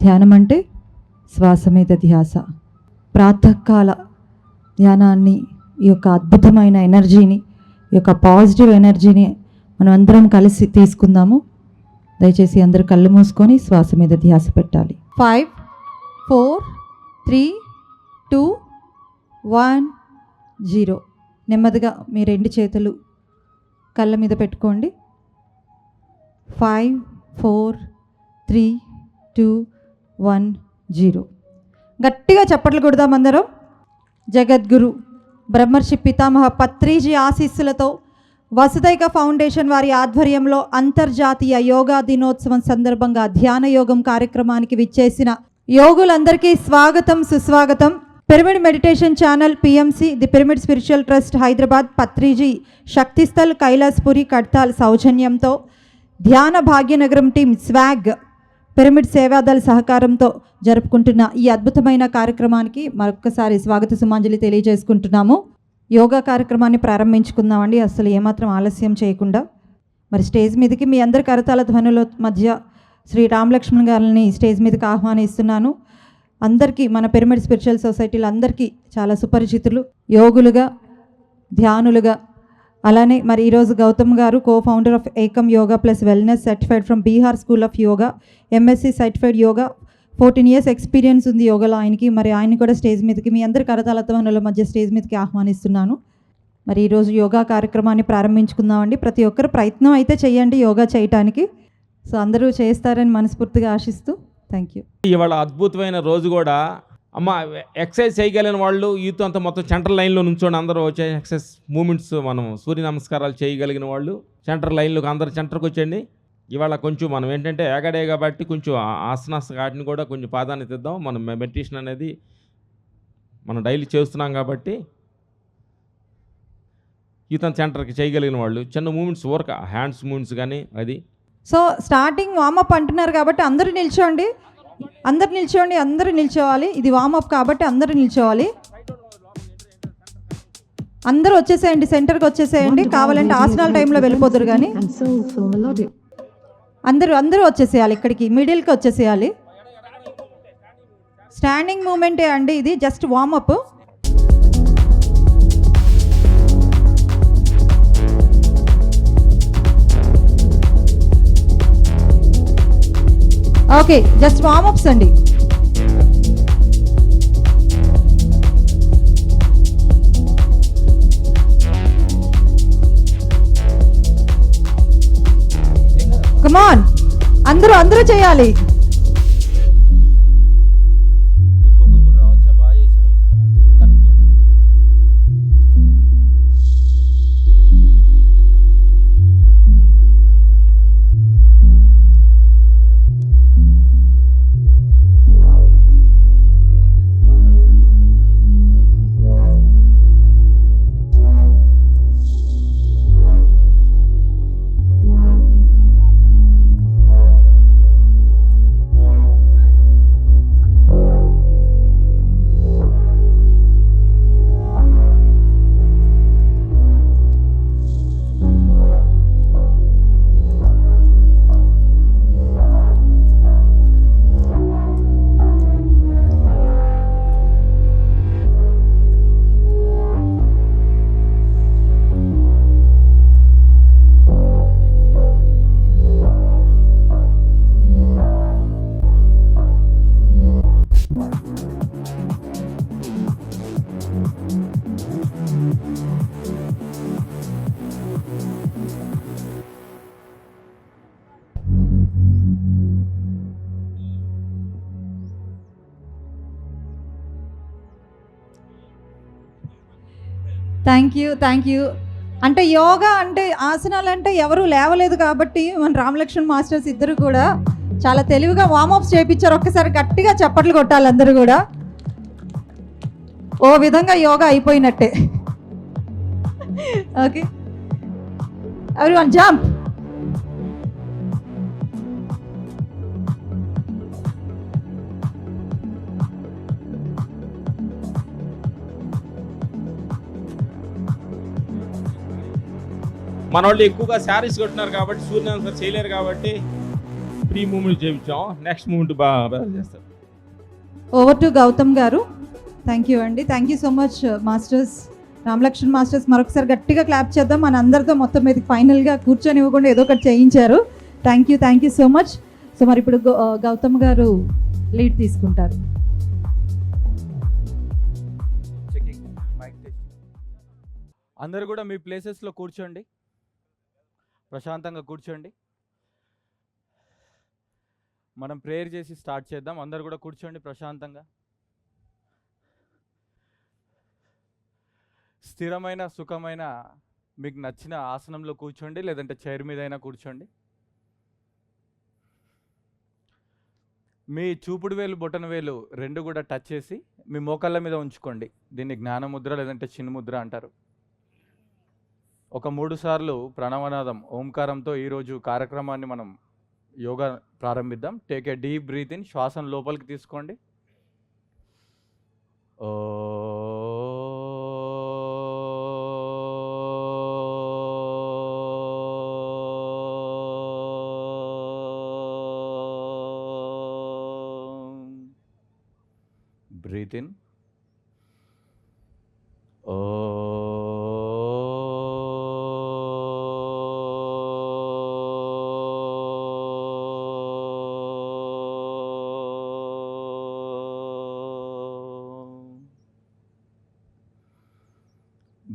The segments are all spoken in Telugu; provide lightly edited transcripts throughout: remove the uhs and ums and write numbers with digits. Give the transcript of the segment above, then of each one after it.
ధ్యానం అంటే శ్వాస మీద ధ్యాస. ప్రాతకాల ధ్యానాన్ని, ఈ యొక్క అద్భుతమైన ఎనర్జీని, ఈ యొక్క పాజిటివ్ ఎనర్జీని మనం అందరం కలిసి తీసుకుందాము. దయచేసి అందరూ కళ్ళు మూసుకొని శ్వాస మీద ధ్యాస పెట్టాలి. 5 4 3 2 1 0. నెమ్మదిగా మీ రెండు చేతులు కళ్ళ మీద పెట్టుకోండి. 5 4 3 2 1 0. గట్టిగా చప్పట్లు కొడదాం అందరం. జగద్గురు బ్రహ్మర్షి పితామహ పత్రిజీ ఆశీస్సులతో వసుదైక ఫౌండేషన్ వారి ఆధ్వర్యంలో అంతర్జాతీయ యోగా దినోత్సవం సందర్భంగా ధ్యాన యోగం కార్యక్రమానికి విచ్చేసిన యోగులందరికీ స్వాగతం, సుస్వాగతం. Pyramid meditation channel, PMC, the pyramid spiritual trust Hyderabad, Patriji Shaktisthal, Kailaspuri, Kadthal సౌజన్యంతో ధ్యాన భాగ్యనగరం టీం, స్వాగ్, పిరమిడ్ సేవాదళ సహకారంతో జరుపుకుంటున్న ఈ అద్భుతమైన కార్యక్రమానికి మరొక్కసారి స్వాగత సుమాంజలి తెలియజేసుకుంటున్నాము. యోగా కార్యక్రమాన్ని ప్రారంభించుకుందామండి, అసలు ఏమాత్రం ఆలస్యం చేయకుండా. మరి స్టేజ్ మీదకి మీ అందరి కరతాల ధ్వనుల మధ్య శ్రీ రామలక్ష్మణ్ గారిని స్టేజ్ మీదకి ఆహ్వానిస్తున్నాను. అందరికీ, మన పిరమిడ్ స్పిరిచువల్ సొసైటీలో అందరికీ చాలా సుపరిచితులు, యోగులుగా, ధ్యానులుగా. అలానే మరి ఈరోజు గౌతమ్ గారు, కో ఫౌండర్ ఆఫ్ ఏకం yoga plus wellness, certified from Bihar school of yoga, MSc certified yoga, 14 years experience ఉంది యోగాలో ఆయనకి. మరి ఆయన కూడా స్టేజ్ మీదకి, మీ అందరి కరతాళ మధ్య స్టేజ్ మీదకి ఆహ్వానిస్తున్నాను. మరి ఈరోజు యోగా కార్యక్రమాన్ని ప్రారంభించుకుందామండి. ప్రతి ఒక్కరు ప్రయత్నం అయితే చేయండి యోగా చేయటానికి. సో అందరూ చేస్తారని మనస్ఫూర్తిగా ఆశిస్తూ థ్యాంక్ యూ. ఇవాళ అద్భుతమైన రోజు కూడా. అమ్మ, ఎక్సర్సైజ్ చేయగలిగిన వాళ్ళు యూత్ అంతా మొత్తం సెంట్రల్ లైన్లో నుంచోండి. అందరూ వచ్చే ఎక్సర్సైజ్ మూమెంట్స్, మనం సూర్య నమస్కారాలు చేయగలిగిన వాళ్ళు సెంటర్ లైన్లోకి అందరూ సెంటర్కి వచ్చేయండి. ఇవాళ కొంచెం మనం ఏంటంటే ఏగడే కాబట్టి కొంచెం ఆసనాస్ వాటిని కూడా కొంచెం ప్రాధాన్యత ఇద్దాం. మనం మెడిటేషన్ అనేది మనం డైలీ చేస్తున్నాం కాబట్టి యూత్ సెంటర్కి చేయగలిగిన వాళ్ళు చిన్న మూమెంట్స్, వర్క్ హ్యాండ్స్ మూమెంట్స్ కానీ అది. సో స్టార్టింగ్ వామప్ అంటున్నారు కాబట్టి అందరూ నిల్చోండి, అందరూ నిల్చోవాలి. ఇది వామప్ కాబట్టి అందరూ నిల్చోవాలి. అందరూ వచ్చేసేయండి, సెంటర్కి వచ్చేసేయండి. కావాలంటే ఆసనాల టైంలో వెళ్ళిపోతారు, కానీ అందరూ వచ్చేసేయాలి. ఇక్కడికి మిడిల్కి వచ్చేసేయాలి. స్టాండింగ్ మూమెంటే అండి ఇది, just warm up. Okay, just warm-ups అండి. కమాన్, అందరూ చేయాలి. ఇంకొకరు కూడా రావచ్చా? బాగా చేసేవాళ్ళు కనుక్కోండి. Thank you. అంటే యోగా అంటే, ఆసనాలు అంటే ఎవరు లేవలేదు కాబట్టి మన రామలక్ష్మణ్ మాస్టర్స్ ఇద్దరు కూడా చాలా తెలివిగా వార్మప్స్ చేయించారు. ఒక్కసారి గట్టిగా చప్పట్లు కొట్టాలి అందరూ కూడా. ఓ విధంగా యోగా అయిపోయినట్టే. Okay, everyone jump. మన వాళ్ళు ఎక్కువగా శారీస్ కొట్టినారు కాబట్టి సూర్యనమస్కారం చేయలేరు కాబట్టి ప్రీ మూమెంట్ చేయించాం, నెక్స్ట్ మూమెంట్ బాగా చేస్తారు. ఓవర్ టు గౌతమ్ గారు. థ్యాంక్ యూ అండి, thank you so much masters, Ramalakshman masters. మరొకసారి గట్టిగా క్లాప్ చేద్దాం. మన అందరితో మొత్తం మీద ఫైనల్గా కూర్చొని ఇవ్వకుండా ఏదో ఒకటి చేయించారు. Thank you so much. So మరి ఇప్పుడు గౌతమ్ గారు లీడ్ తీసుకుంటారు. Checking mic test. అందరూ కూడా మీ ప్లేసెస్లో కూర్చోండి, ప్రశాంతంగా కూర్చోండి. మనం ప్రేయర్ చేసి స్టార్ట్ చేద్దాం. అందరు కూడా కూర్చోండి ప్రశాంతంగా. స్థిరమైన సుఖమైన మీకు నచ్చిన ఆసనంలో కూర్చోండి, లేదంటే చైర్ మీద అయినా కూర్చోండి. మీ చూపుడు వేలు బొటన వేలు రెండు కూడా టచ్ చేసి మీ మోకాళ్ళ మీద ఉంచుకోండి. దీన్ని జ్ఞానముద్ర లేదంటే చిన్ముద్ర అంటారు. ఒక 3 సార్లు ప్రణవనాదం ఓంకారంతో ఈరోజు కార్యక్రమాన్ని మనం యోగా ప్రారంభిద్దాం. Take a deep breath in. శ్వాసను లోపలికి తీసుకోండి. ఓ బ్రీత్ ఇన్. ఓ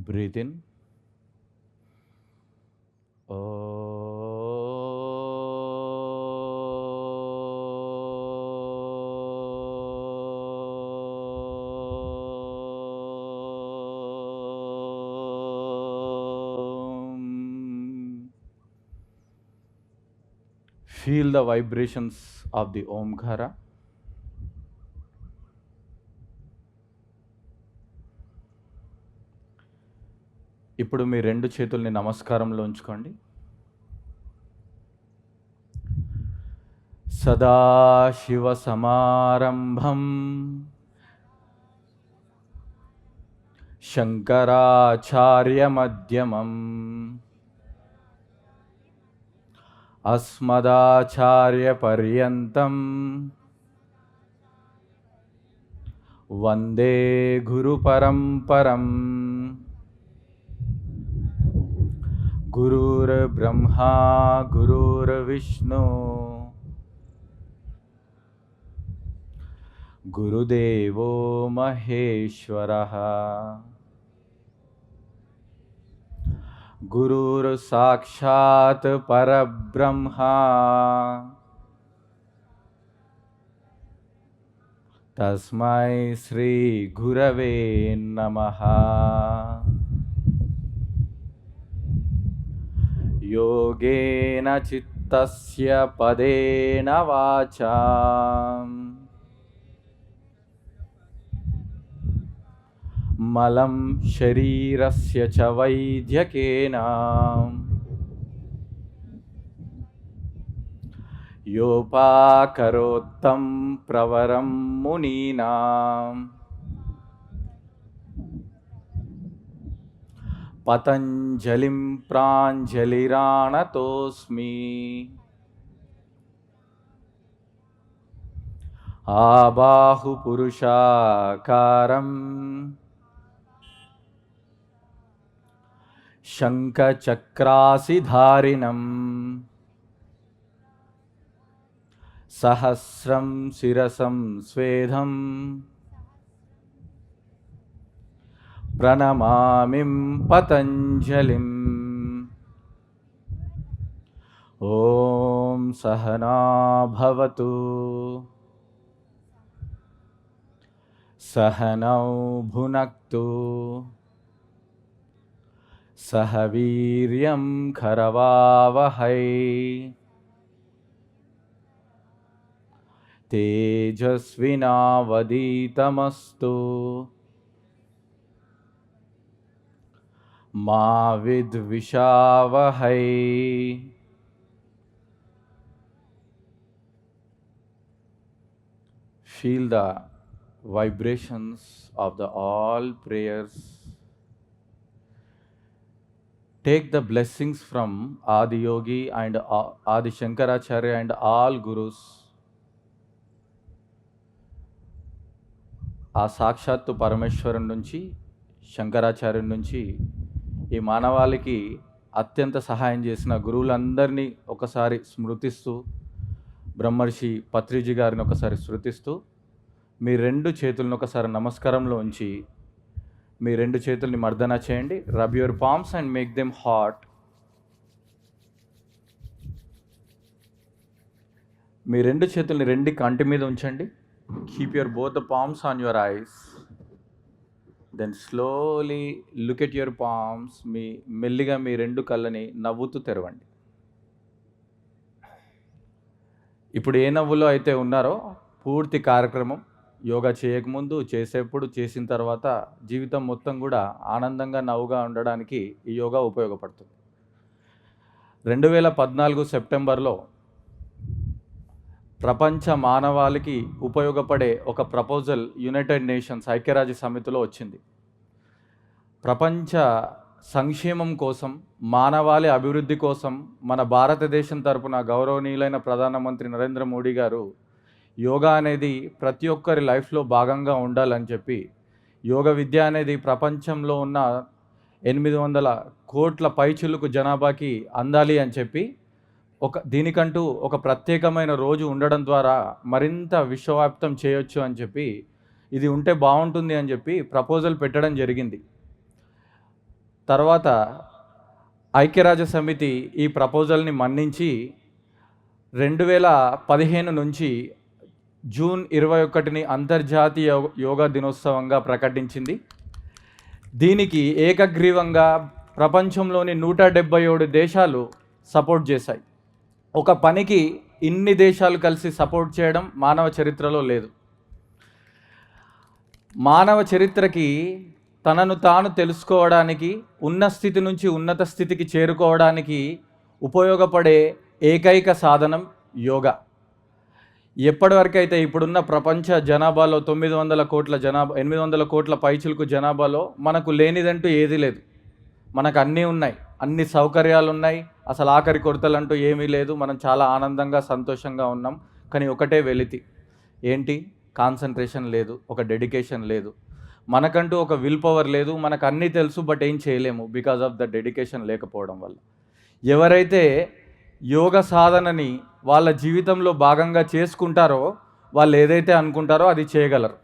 breathe in. Feel the vibrations of the Omkara. ఇప్పుడు మీ రెండు చేతుల్ని నమస్కారంలో ఉంచుకోండి. సదాశివ సమారంభం శంకరాచార్య మధ్యమం అస్మదాచార్య పర్యంతం వందే గురు పరంపరం. గురుర్బ్రహ్మా గురుర్విష్ణు గురుదేవో మహేశ్వరః. గురుర్ సాక్షాత్ పరబ్రహ్మ తస్మై శ్రీ గురవే నమః. యోగేన చిత్తస్య పదేన వాచా మలం శరీరస్య చ వైద్యకేన యోపాకరోత్తం ప్రవరం మునీనాం పతంజలిం ప్రాంజలిరాణతోస్మి. ఆబాహు పురుషాకారం శంఖచక్రాసిధారిణం సహస్రం శిరసం స్వేదం ప్రణమామిం పతంజలిం. ఓం సహనా భవతు సహనౌ భునక్తు సహ వీర్యం కరవావహై తేజస్వినావదీతమస్తు మా విద్విషావహై. Feel the vibrations of the all prayers take the blessings from Adi Yogi and Adi Shankaracharya and all gurus. ఆ సాక్షాత్తు పరమేశ్వరం నుంచి, శంకరాచార్యుల నుంచి ఈ మానవాళికి అత్యంత సహాయం చేసిన గురువులందరినీ ఒకసారి స్మృతిస్తూ, బ్రహ్మర్షి పత్రిజీ గారిని ఒకసారి స్మృతిస్తూ, మీ రెండు చేతులను ఒకసారి నమస్కారంలో ఉంచి మీ రెండు చేతుల్ని మర్దన చేయండి. Rub your palms and make them hot. మీ రెండు చేతుల్ని రెండు కంటి మీద ఉంచండి. Keep your both the palms on your eyes. Then slowly look at your palms. మెల్లిగా మీ రెండు కళ్ళని నవ్వుతూ తెరవండి. ఇప్పుడు ఏ నవ్వులో అయితే ఉన్నారో పూర్తి కార్యక్రమం యోగా చేయకముందు, చేసేప్పుడు, చేసిన తర్వాత జీవితం మొత్తం కూడా ఆనందంగా నవ్వుగా ఉండడానికి ఈ యోగా ఉపయోగపడుతుంది. 2014 సెప్టెంబర్లో ప్రపంచ మానవాళికి ఉపయోగపడే ఒక ప్రపోజల్ యునైటెడ్ నేషన్స్ ఐక్యరాజ్య సమితిలో వచ్చింది. ప్రపంచ సంక్షేమం కోసం, మానవాళి అభివృద్ధి కోసం మన భారతదేశం తరపున గౌరవనీయులైన ప్రధానమంత్రి నరేంద్ర మోడీ గారు యోగా అనేది ప్రతి ఒక్కరి లైఫ్లో భాగంగా ఉండాలని చెప్పి, యోగ విద్య అనేది ప్రపంచంలో ఉన్న 800 కోట్ల పైచిలుకు జనాభాకి అందాలి అని చెప్పి దీనికంటూ ఒక ప్రత్యేకమైన రోజు ఉండడం ద్వారా మరింత విశ్వవ్యాప్తం చేయొచ్చు అని చెప్పి, ఇది ఉంటే బాగుంటుంది అని చెప్పి ప్రపోజల్ పెట్టడం జరిగింది. తర్వాత ఐక్యరాజ్య సమితి ఈ ప్రపోజల్ని మన్నించి 2015 నుంచి జూన్ 21ని అంతర్జాతీయ యోగా దినోత్సవంగా ప్రకటించింది. దీనికి ఏకగ్రీవంగా ప్రపంచంలోని 177 దేశాలు సపోర్ట్ చేశాయి. ఒక పనికి ఇన్ని దేశాలు కలిసి సపోర్ట్ చేయడం మానవ చరిత్రలో లేదు. మానవ చరిత్రకి తనను తాను తెలుసుకోవడానికి, ఉన్న స్థితి నుంచి ఉన్నత స్థితికి చేరుకోవడానికి ఉపయోగపడే ఏకైక సాధనం యోగా. ఎప్పటివరకైతే ఇప్పుడున్న ప్రపంచ జనాభాలో 900 కోట్ల జనాభా, 800 కోట్ల పైచిలకు జనాభాలో మనకు లేనిదంటూ ఏదీ లేదు. మనకు అన్నీ ఉన్నాయి, అన్ని సౌకర్యాలు ఉన్నాయి, అసలు ఆఖరి కొరతలంటూ ఏమీ లేదు. మనం చాలా ఆనందంగా, సంతోషంగా ఉన్నాం. కానీ ఒకటే వెలితి ఏంటి? కాన్సన్ట్రేషన్ లేదు, ఒక డెడికేషన్ లేదు, మనకంటూ ఒక విల్ పవర్ లేదు. మనకు అన్నీ తెలుసు, బట్ ఏం చేయలేము బికాజ్ ఆఫ్ ద డెడికేషన్ లేకపోవడం వల్ల. ఎవరైతే యోగ సాధనని వాళ్ళ జీవితంలో భాగంగా చేసుకుంటారో, వాళ్ళు ఏదైతే అనుకుంటారో అది చేయగలరు.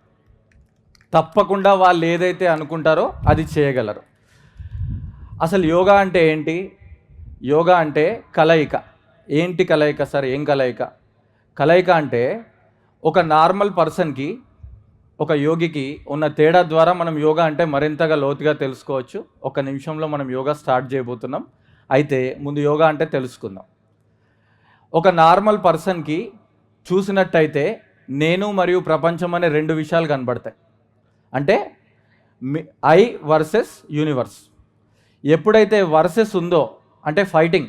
తప్పకుండా వాళ్ళు ఏదైతే అనుకుంటారో అది చేయగలరు. అసలు యోగా అంటే ఏంటి? యోగా అంటే కలయిక. ఏంటి కలయిక సార్? ఏం కలయిక? కలయిక అంటే ఒక నార్మల్ పర్సన్కి, ఒక యోగికి ఉన్న తేడా ద్వారా మనం యోగా అంటే మరింతగా లోతుగా తెలుసుకోవచ్చు. ఒక నిమిషంలో మనం యోగా స్టార్ట్ చేయబోతున్నాం. అయితే ముందు యోగా అంటే తెలుసుకుందాం. ఒక నార్మల్ పర్సన్కి చూసినట్టయితే నేను మరియు ప్రపంచం అనే రెండు విషయాలు కనబడతాయి. అంటే ఐ వర్సెస్ యూనివర్స్. ఎప్పుడైతే వర్సెస్ ఉందో, అంటే ఫైటింగ్,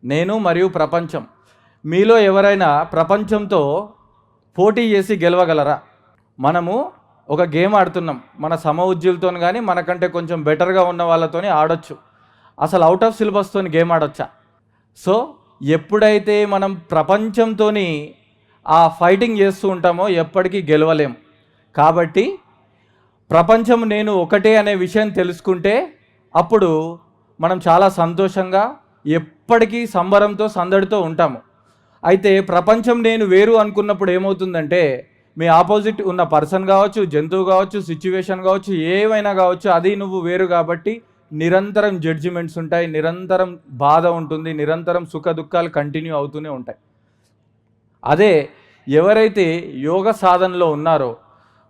నేను మరియు ప్రపంచం, మీలో ఎవరైనా ప్రపంచంతో పోటీ చేసి గెలవగలరా? మనము ఒక గేమ్ ఆడుతున్నాం, మన సమఉజ్జులతో కానీ మనకంటే కొంచెం బెటర్గా ఉన్న వాళ్ళతోని ఆడొచ్చు. అసలు అవుట్ ఆఫ్ సిలబస్తో గేమ్ ఆడొచ్చా? సో ఎప్పుడైతే మనం ప్రపంచంతో ఆ ఫైటింగ్ చేస్తూ ఉంటామో ఎప్పటికీ గెలవలేం. కాబట్టి ప్రపంచం నేను ఒకటే అనే విషయం తెలుసుకుంటే అప్పుడు మనం చాలా సంతోషంగా, ఎప్పటికీ సంబరంతో, సందడితో ఉంటాము. అయితే ప్రపంచం నేను వేరు అనుకున్నప్పుడు ఏమవుతుందంటే, మీ ఆపోజిట్ ఉన్న పర్సన్ కావచ్చు, జంతువు కావచ్చు, సిచ్యువేషన్ కావచ్చు, ఏవైనా కావచ్చు, అది నువ్వు వేరు కాబట్టి నిరంతరం జడ్జిమెంట్స్ ఉంటాయి, నిరంతరం బాధ ఉంటుంది, నిరంతరం సుఖ దుఃఖాలు కంటిన్యూ అవుతూనే ఉంటాయి. అదే ఎవరైతే యోగ సాధనలో ఉన్నారో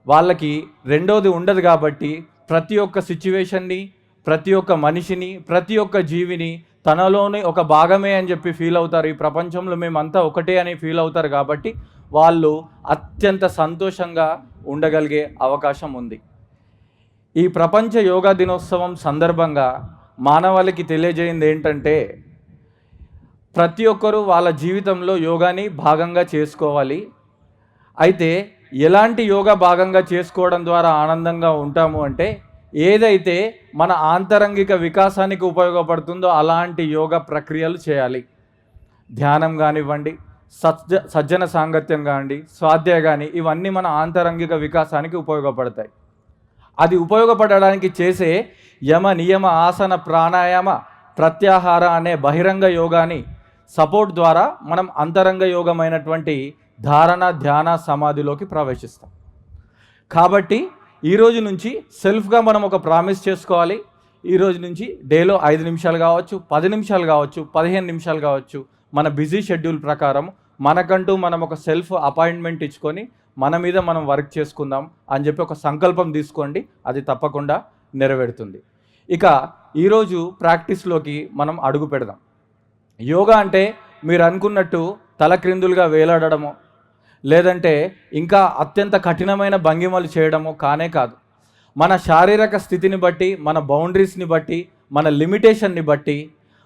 వాళ్ళకి రెండోది ఉండదు. కాబట్టి ప్రతి ఒక్క సిచ్యువేషన్ని, ప్రతి ఒక్క మనిషిని, ప్రతి ఒక్క జీవిని తనలోని ఒక భాగమే అని చెప్పి ఫీల్ అవుతారు. ఈ ప్రపంచంలో మేమంతా ఒకటే అని ఫీల్ అవుతారు. కాబట్టి వాళ్ళు అత్యంత సంతోషంగా ఉండగలిగే అవకాశం ఉంది. ఈ ప్రపంచ యోగా దినోత్సవం సందర్భంగా మానవాళికి తెలియజేయింది ఏంటంటే, ప్రతి ఒక్కరూ వాళ్ళ జీవితంలో యోగాని భాగంగా చేసుకోవాలి. అయితే ఎలాంటి యోగా భాగంగా చేసుకోవడం ద్వారా ఆనందంగా ఉంటాము అంటే, ఏదైతే మన ఆంతరంగిక వికాసానికి ఉపయోగపడుతుందో అలాంటి యోగా ప్రక్రియలు చేయాలి. ధ్యానం కానివ్వండి, సజ్జన సాంగత్యం కానివ్వండి, స్వాధ్యాయ కానీ, ఇవన్నీ మన ఆంతరంగిక వికాసానికి ఉపయోగపడతాయి. అది ఉపయోగపడడానికి చేసే యమ నియమ ఆసన ప్రాణాయామ ప్రత్యాహార అనే బహిరంగ యోగాని సపోర్ట్ ద్వారా మనం అంతరంగ యోగమైనటువంటి ధారణ, ధ్యాన, సమాధిలోకి ప్రవేశిస్తాం. కాబట్టి ఈరోజు నుంచి సెల్ఫ్గా మనం ఒక ప్రామిస్ చేసుకోవాలి. ఈరోజు నుంచి డేలో 5 నిమిషాలు కావచ్చు, 10 నిమిషాలు కావచ్చు, 15 నిమిషాలు కావచ్చు, మన బిజీ షెడ్యూల్ ప్రకారం మనకంటూ మనం ఒక సెల్ఫ్ అపాయింట్మెంట్ ఇచ్చుకొని మన మీద మనం వర్క్ చేసుకుందాం అని చెప్పి ఒక సంకల్పం తీసుకోండి. అది తప్పకుండా నెరవేరుతుంది. ఇక ఈరోజు ప్రాక్టీస్లోకి మనం అడుగు పెడదాం. యోగా అంటే మీరు అనుకున్నట్టు తలక్రిందులుగా వేలాడడము, లేదంటే ఇంకా అత్యంత కఠినమైన భంగిమలు చేయడము కానే కాదు. మన శారీరక స్థితిని బట్టి, మన బౌండరీస్ని బట్టి, మన లిమిటేషన్ని బట్టి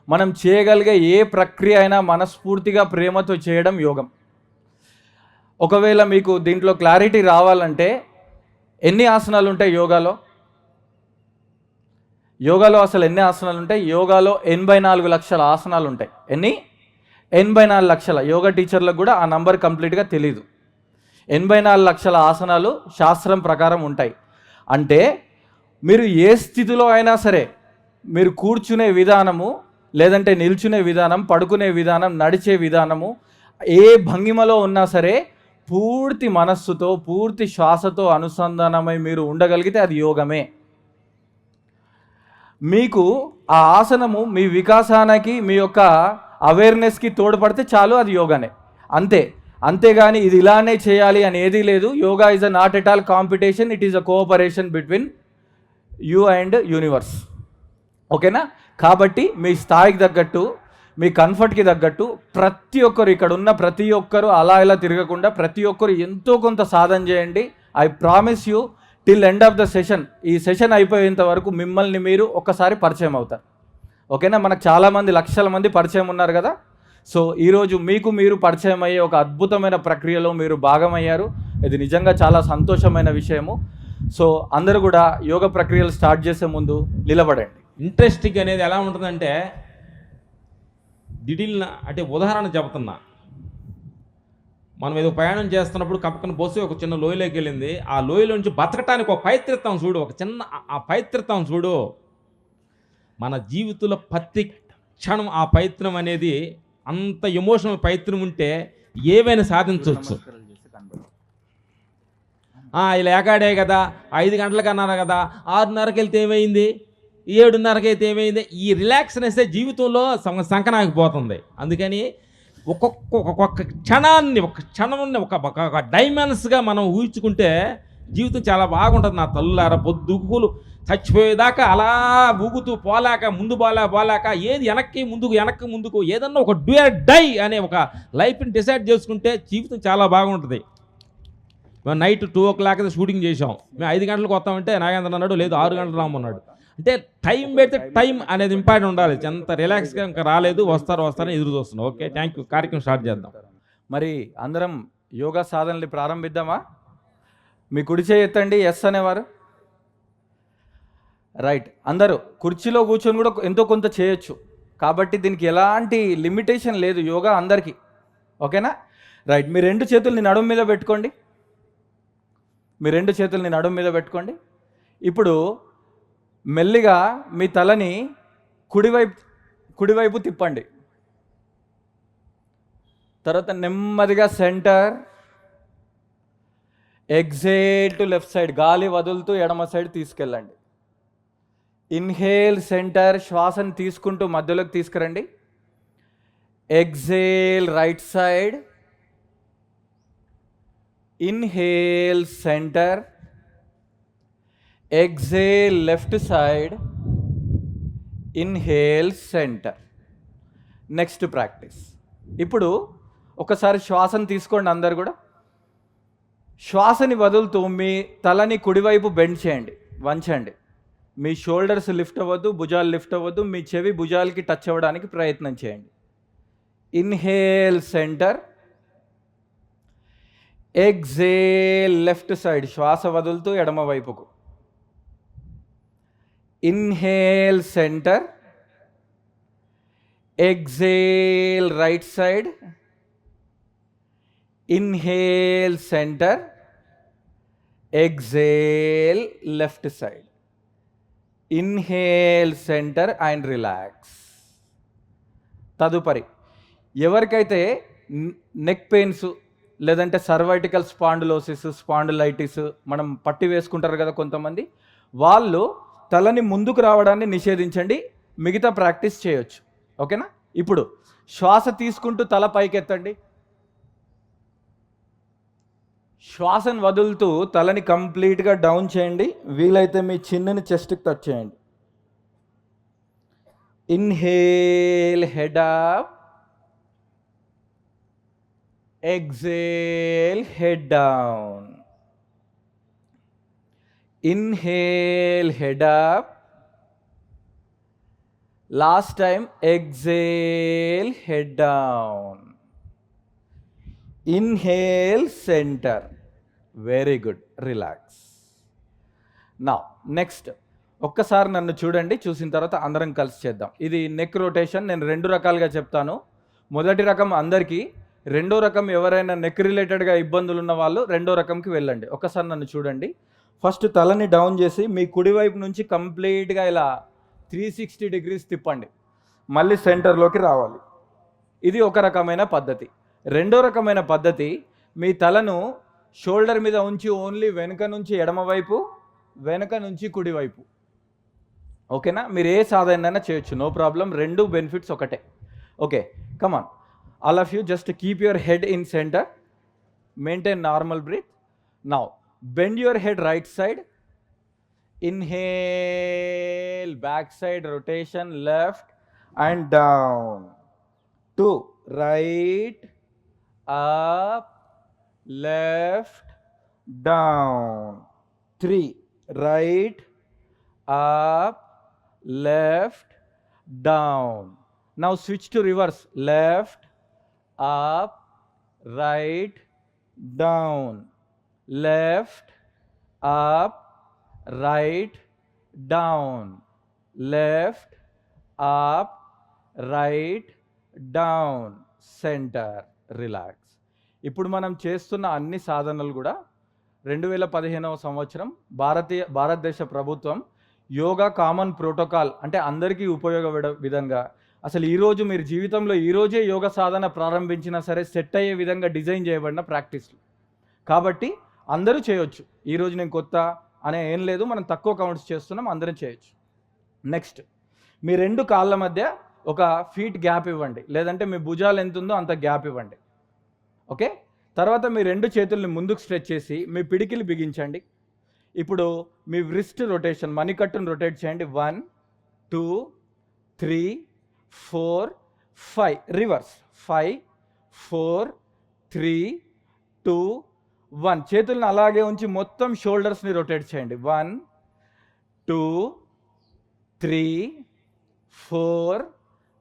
మనం చేయగలిగే ఏ ప్రక్రియ అయినా మనస్ఫూర్తిగా ప్రేమతో చేయడం యోగం. ఒకవేళ మీకు దీంట్లో క్లారిటీ రావాలంటే ఎన్ని ఆసనాలు ఉంటాయి యోగాలో అసలు ఎన్ని ఆసనాలు ఉంటాయి? యోగాలో 84 లక్షల ఆసనాలు ఉంటాయి. ఎన్ని? 84 లక్షల. యోగా టీచర్లకు కూడా ఆ నంబర్ కంప్లీట్గా తెలీదు. 84 లక్షల ఆసనాలు శాస్త్రం ప్రకారం ఉంటాయి. అంటే మీరు ఏ స్థితిలో అయినా సరే, మీరు కూర్చునే విధానము, లేదంటే నిల్చునే విధానం, పడుకునే విధానం, నడిచే విధానము, ఏ భంగిమలో ఉన్నా సరే పూర్తి మనస్సుతో, పూర్తి శ్వాసతో అనుసంధానమై మీరు ఉండగలిగితే అది యోగమే. మీకు ఆ ఆసనము మీ వికాసానికి, మీ యొక్క అవేర్నెస్కి తోడ్పడితే చాలు, అది యోగానే. అంతేగాని ఇది ఇలానే చేయాలి అని ఏదీ లేదు. Yoga is a not at all competition, it is a cooperation between you and universe. ఓకేనా? కాబట్టి మీ స్థాయికి తగ్గట్టు, మీ కంఫర్ట్కి తగ్గట్టు ప్రతి ఒక్కరు, ఇక్కడ ఉన్న ప్రతి ఒక్కరు అలా ఇలా తిరగకుండా ప్రతి ఒక్కరు ఎంతో కొంత సాధన చేయండి. I promise you till end of the session, ఈ సెషన్ అయిపోయేంత వరకు మిమ్మల్ని మీరు ఒక్కసారి పరిచయం అవుతారు. ఓకేనా? మనకు చాలామంది, లక్షల మంది పరిచయం ఉన్నారు కదా. సో ఈరోజు మీకు మీరు పరిచయం అయ్యే ఒక అద్భుతమైన ప్రక్రియలో మీరు భాగమయ్యారు. ఇది నిజంగా చాలా సంతోషమైన విషయము. సో అందరూ కూడా యోగ ప్రక్రియలు స్టార్ట్ చేసే ముందు నిలబడండి. ఇంట్రెస్టింగ్ అనేది ఎలా ఉంటుందంటే, దిడిల్న అంటే ఉదాహరణ చెబుతున్నా. మనం ఏదో ప్రయాణం చేస్తున్నప్పుడు కప్పకన బస్సు ఒక చిన్న లోయలోకి వెళ్ళింది. ఆ లోయలో నుంచి బతకటానికి ఒక పైత్రిత్వం చూడు, ఒక చిన్న ఆ పైత్రిత్వం చూడు. మన జీవితంలో ప్రతి క్షణం ఆ పైత్రం అనేది, అంత ఎమోషనల్ పైత్రం ఉంటే ఏవైనా సాధించవచ్చు. ఇలా ఏకాడే కదా, 5 గంటలకు అన్నారు కదా, 6:30కి వెళ్తే ఏమైంది, 7:30కి అయితే ఏమైంది, ఈ రిలాక్స్నెస్ జీవితంలో సంకనాగిపోతుంది. అందుకని ఒక్కొక్క క్షణాన్ని, ఒక డైమెన్స్గా మనం ఊహించుకుంటే జీవితం చాలా బాగుంటుంది. నా తల్లులారా, పొద్దుగులు చచ్చిపోయేదాకా అలా ఊగుతూ పోలేక, ముందు పోలేక ఏది వెనక్కి ముందుకు ఏదన్నా ఒక డూ ఆర్ డై అనే ఒక లైఫ్ని డిసైడ్ చేసుకుంటే జీవితం చాలా బాగుంటుంది. మేము నైట్ 2 o'clock షూటింగ్ చేసాం. మేము 5 గంటలకు వస్తామంటే నాగేంద్ర అన్నాడు, లేదు 6 గంటలు రామన్నాడు. అంటే టైం పెడితే టైం అనేది ఇంపార్టెంట్ ఉండాలి. ఎంత రిలాక్స్గా ఇంకా రాలేదు, వస్తారని ఎదురు చూస్తున్నాం. Okay, thank you. కార్యక్రమం స్టార్ట్ చేద్దాం. మరి అందరం యోగా సాధనలు ప్రారంభిద్దామా? మీ కుడి చేయి ఎత్తండి, ఎస్ అనేవారు. రైట్. అందరూ కుర్చీలో కూర్చొని కూడా ఎంతో కొంత చేయొచ్చు. కాబట్టి దీనికి ఎలాంటి లిమిటేషన్ లేదు, యోగా అందరికీ. ఓకేనా? రైట్. మీ 2 చేతుల్ని నడుము మీద పెట్టుకోండి. ఇప్పుడు మెల్లిగా మీ తలని కుడివైపు తిప్పండి. తర్వాత నెమ్మదిగా centre, exhale to left side, గాలి వదులుతూ ఎడమ సైడ్ తీసుకెళ్ళండి. ఇన్హేల్ సెంటర్, శ్వాసను తీసుకుంటూ మధ్యలోకి తీసుకురండి. Exhale right side, inhale centre, exhale left side, inhale centre. Next practice. ఇప్పుడు ఒకసారి శ్వాసను తీసుకోండి. అందరు కూడా శ్వాసని వదులుతూ మీ తలని కుడివైపు బెండ్ చేయండి, వంచండి. మీ షోల్డర్స్ లిఫ్ట్ అవ్వద్దు, భుజాలు లిఫ్ట్ అవ్వద్దు. మీ చెవి భుజాలకి టచ్ అవ్వడానికి ప్రయత్నం చేయండి. Inhale centre, exhale left side, శ్వాస వదులుతూ ఎడమ వైపుకు. Inhale center, exhale right side, inhale center, exhale left side, inhale center and relax. తదుపరి ఎవరికైతే నెక్ పెయిన్స్ లేదంటే సర్వైటికల్ స్పాండిలోసిస్, స్పాండిలైటిస్ మనం పట్టి వేసుకుంటారు కదా కొంతమంది, వాళ్ళు తలని ముందుకు రావడాన్ని నిషేధించండి, మిగతా ప్రాక్టీస్ చేయొచ్చు. ఓకేనా? ఇప్పుడు శ్వాస తీసుకుంటూ తల పైకెత్తండి, శ్వాసను వదులుతూ తలని కంప్లీట్గా డౌన్ చేయండి. వీలైతే మీ చిన్నని చెస్ట్కి టచ్ చేయండి. Inhale head up, exhale head down, inhale head up, last time exhale head down, inhale center, very good, relax. Now next ఒక్కసారి నన్ను చూడండి, చూసిన తర్వాత అందరం కలిసి చేద్దాం. ఇది నెక్ రొటేషన్. నేను 2 రకాలుగా చెప్తాను. మొదటి రకం అందరికీ, రెండో రకం ఎవరైనా నెక్ రిలేటెడ్గా ఇబ్బందులు ఉన్న వాళ్ళు రెండో రకంకి వెళ్ళండి. ఒకసారి నన్ను చూడండి. ఫస్ట్ తలని డౌన్ చేసి మీ కుడివైపు నుంచి కంప్లీట్గా ఇలా 360 degrees తిప్పండి, మళ్ళీ సెంటర్లోకి రావాలి. ఇది ఒక రకమైన పద్ధతి. రెండో రకమైన పద్ధతి, మీ తలను షోల్డర్ మీద ఉంచి ఓన్లీ వెనుక నుంచి ఎడమవైపు, వెనుక నుంచి కుడివైపు. ఓకేనా? మీరు ఏ సాధనైనా చేయొచ్చు, నో ప్రాబ్లం. రెండు బెనిఫిట్స్ ఒకటే. Okay, come on. All of you just keep your head in center, maintain normal breath. Now bend your head right side, inhale back side rotation left and down, 2 right up left down, 3 right up left down. Now switch to reverse, left up right down, left up right down, left up right down, center, relax. ఇప్పుడు మనం చేస్తున్న అన్ని సాధనలు కూడా 2015వ సంవత్సరం భారతదేశ ప్రభుత్వం యోగా కామన్ ప్రోటోకాల్, అంటే అందరికీ ఉపయోగపడే విధంగా, అసలు ఈరోజు మీరు జీవితంలో ఈరోజే యోగ సాధన ప్రారంభించినా సరే సెట్ అయ్యే విధంగా డిజైన్ చేయబడిన ప్రాక్టీస్లు కాబట్టి అందరూ చేయొచ్చు. ఈరోజు నేను కొత్త అనే ఏం లేదు, మనం తక్కువ కౌంట్స్ చేస్తున్నాం, అందరం చేయొచ్చు. నెక్స్ట్, మీ 2 కాళ్ళ మధ్య ఒక ఫీట్ గ్యాప్ ఇవ్వండి, లేదంటే మీ భుజాలు ఎంత ఉందో అంత గ్యాప్ ఇవ్వండి. ఓకే, తర్వాత మీ 2 చేతుల్ని ముందుకు స్ట్రెచ్ చేసి మీ పిడికిలు బిగించండి. ఇప్పుడు మీ వ్రిస్ట్ రొటేషన్, మణికట్టును రొటేట్ చేయండి. 1 2 3 4 5, రివర్స్ 5 4 3 2 1. చేతులను అలాగే ఉంచి మొత్తం షోల్డర్స్ని రొటేట్ చేయండి. 1 2 3 4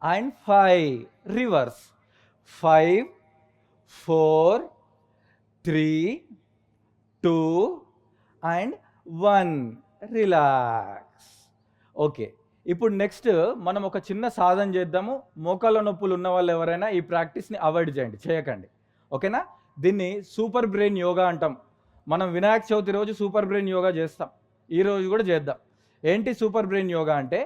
and 5, reverse 5 4 3 2 and 1, relax. Okay, ఇప్పుడు నెక్స్ట్ మనం ఒక చిన్న సాధన చేద్దాము. మోకాళ్ళ నొప్పులు ఉన్న వాళ్ళు ఎవరైనా ఈ ప్రాక్టీస్ని అవాయిడ్ చేయండి, చేయకండి. ఓకేనా? దీన్ని సూపర్ బ్రెయిన్ యోగా అంటాం. మనం వినాయక చవితి రోజు సూపర్ బ్రెయిన్ యోగా చేస్తాం, ఈ రోజు కూడా చేద్దాం. ఏంటి సూపర్ బ్రెయిన్ యోగా అంటే,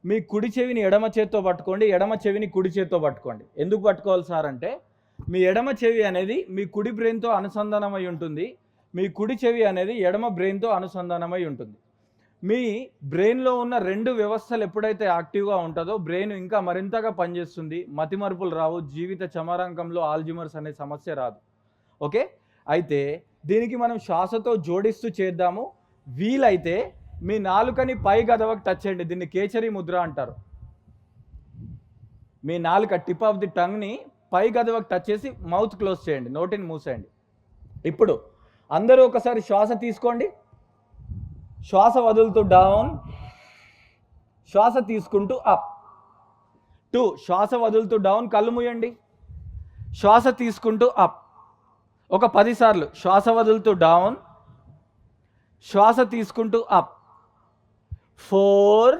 మీ కుడి చెవిని ఎడమ చేత్తో పట్టుకోండి, ఎడమ చెవిని కుడి చేత్తో పట్టుకోండి. ఎందుకు పట్టుకోవాలి సార్ అంటే, మీ ఎడమ చెవి అనేది మీ కుడి బ్రెయిన్తో అనుసంధానమై ఉంటుంది, మీ కుడి చెవి అనేది ఎడమ బ్రెయిన్తో అనుసంధానమై ఉంటుంది. మీ బ్రెయిన్లో ఉన్న 2 వ్యవస్థలు ఎప్పుడైతే యాక్టివ్గా ఉంటుందో బ్రెయిన్ ఇంకా మరింతగా పనిచేస్తుంది, మతిమరుపులు రావు, జీవిత చమరాంకంలో ఆల్జిమర్స్ అనే సమస్య రాదు. ఓకే, అయితే దీనికి మనం శ్వాసతో జోడిస్తూ చేద్దాము. వీలైతే మీ నాలుకని పై గదవకు టచ్ చేయండి, దీన్ని కేచరి ముద్ర అంటారు. మీ నాలుక టిప్ ఆఫ్ ది టంగ్ని పై గదవకు టచ్ చేసి మౌత్ క్లోజ్ చేయండి, నోటిని మూసేయండి. ఇప్పుడు అందరూ ఒకసారి శ్వాస తీసుకోండి, శ్వాస వదులుతూ డౌన్, శ్వాస తీసుకుంటూ అప్. 2, శ్వాస వదులుతూ డౌన్, కళ్ళు మూయండి, శ్వాస తీసుకుంటూ అప్. ఒక 10 సార్లు శ్వాస వదులుతూ డౌన్, శ్వాస తీసుకుంటూ up. 4,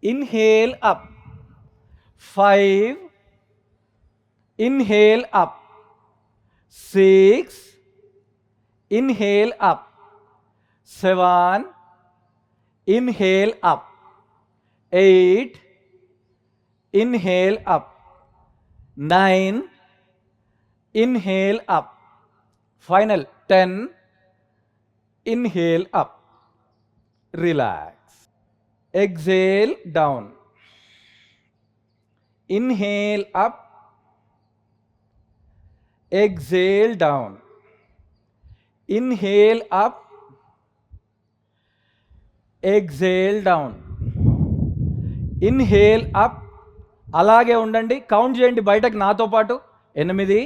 inhale up, 5, inhale up, 6, inhale up, 7, inhale up, 8, inhale up, 9, inhale up, final 10, inhale up, relax, exhale down, inhale up, exhale down, inhale up, exhale down, inhale up. అలాగే ఉండండి, కౌంట్ చేయండి బయటకు నాతో పాటు. 8,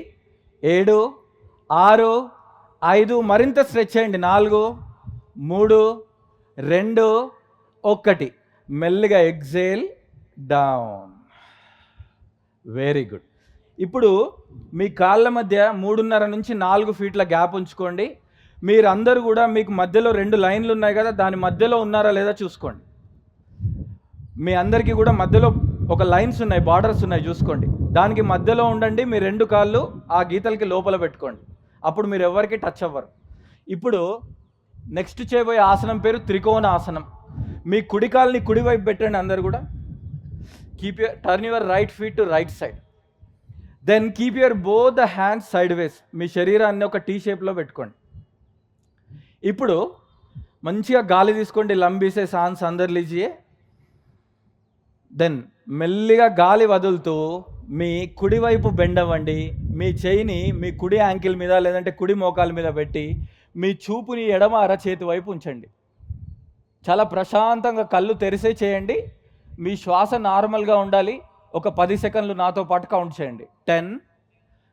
7, 6, 5, మరింత స్ట్రెచ్ చేయండి. 4, 3, 2, 1. మెల్లిగా ఎగ్జేల్ డౌన్. Very good. ఇప్పుడు మీ కాళ్ళ మధ్య 3.5 నుంచి 4 ఫీట్ల గ్యాప్ ఉంచుకోండి. మీరందరూ కూడా మీకు మధ్యలో 2 లైన్లు ఉన్నాయి కదా, దాని మధ్యలో ఉన్నారా లేదా చూసుకోండి. మీ అందరికీ కూడా మధ్యలో ఒక లైన్స్ ఉన్నాయి, బార్డర్స్ ఉన్నాయి, చూసుకోండి. దానికి మధ్యలో ఉండండి. మీ 2 కాళ్ళు ఆ గీతలకి లోపల పెట్టుకోండి. అప్పుడు మీరు ఎవరికి టచ్ అవ్వరు. ఇప్పుడు నెక్స్ట్ చేయబోయే ఆసనం పేరు త్రికోణ ఆసనం. మీ కుడి కాల్ని కుడివైపు పెట్టండి అందరు కూడా. Turn your right feet to right side. Then keep your both the hands side ways. మీ శరీరాన్ని ఒక టీ షేప్లో పెట్టుకోండి. ఇప్పుడు మంచిగా గాలి తీసుకోండి. లంబీసే సాన్స్ అందరు లీజియే. దెన్ మెల్లిగా గాలి వదులుతూ మీ కుడివైపు బెండ్ అవ్వండి. మీ చేయిని మీ కుడి యాంకిల్ మీద లేదంటే కుడి మోకాల మీద పెట్టి మీ చూపుని ఎడమ అరచేతి వైపు ఉంచండి. చాలా ప్రశాంతంగా కళ్ళు తెరిసే చేయండి. మీ శ్వాస నార్మల్గా ఉండాలి. ఒక 10 సెకండ్లు నాతో పాటు కౌంట్ చేయండి. 10,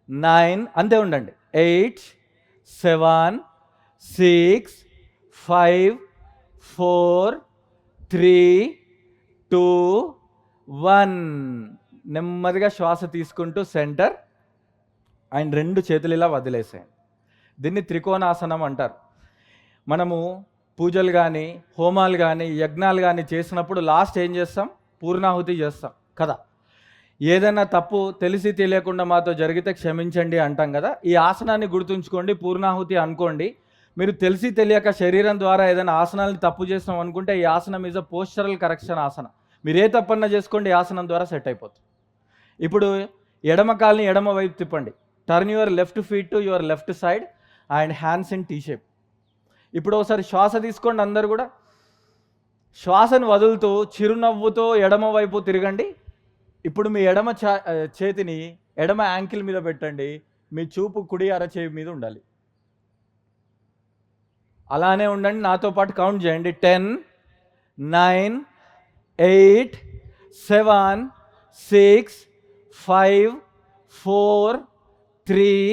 9 అంతే ఉండండి. 8, 7, 6, 5, 4, 3, 2, 1. నెమ్మదిగా శ్వాస తీసుకుంటూ సెంటర్ అండ్ 2 చేతులు ఇలా వదిలేసేయండి. దీన్ని త్రికోణాసనం అంటారు. మనము పూజలు కానీ హోమాలు కానీ యజ్ఞాలు కానీ చేసినప్పుడు లాస్ట్ ఏం చేస్తాం? పూర్ణాహుతి చేస్తాం కదా. ఏదైనా తప్పు తెలిసి తెలియకుండా మాతో జరిగితే క్షమించండి అంటాం కదా. ఈ ఆసనాన్ని గుర్తుంచుకోండి. పూర్ణాహుతి అనుకోండి. మీరు తెలిసి తెలియక శరీరం ద్వారా ఏదైనా ఆసనాలని తప్పు చేస్తాం అనుకుంటే ఈ ఆసనం ఈజ్ అ పోస్చరల్ కరెక్షన్ ఆసనం. మీరు ఏ తప్పన్నా చేసుకోండి, ఈ ఆసనం ద్వారా సెట్ అయిపోతుంది. ఇప్పుడు ఎడమ కాల్ని ఎడమ వైపు తిప్పండి. Turn your left feet to your left side and hands in tea shape. ఇప్పుడు ఒకసారి శ్వాస తీసుకోండి అందరు కూడా. శ్వాసను వదులుతూ చిరునవ్వుతో ఎడమ వైపు తిరగండి. ఇప్పుడు మీ ఎడమ చేతిని ఎడమ యాంకిల్ మీద పెట్టండి. మీ చూపు కుడి అరచేయి మీద ఉండాలి. అలానే ఉండండి. నాతో పాటు కౌంట్ చేయండి. 10, 9, 8, 7, 6, 5, 4, 3,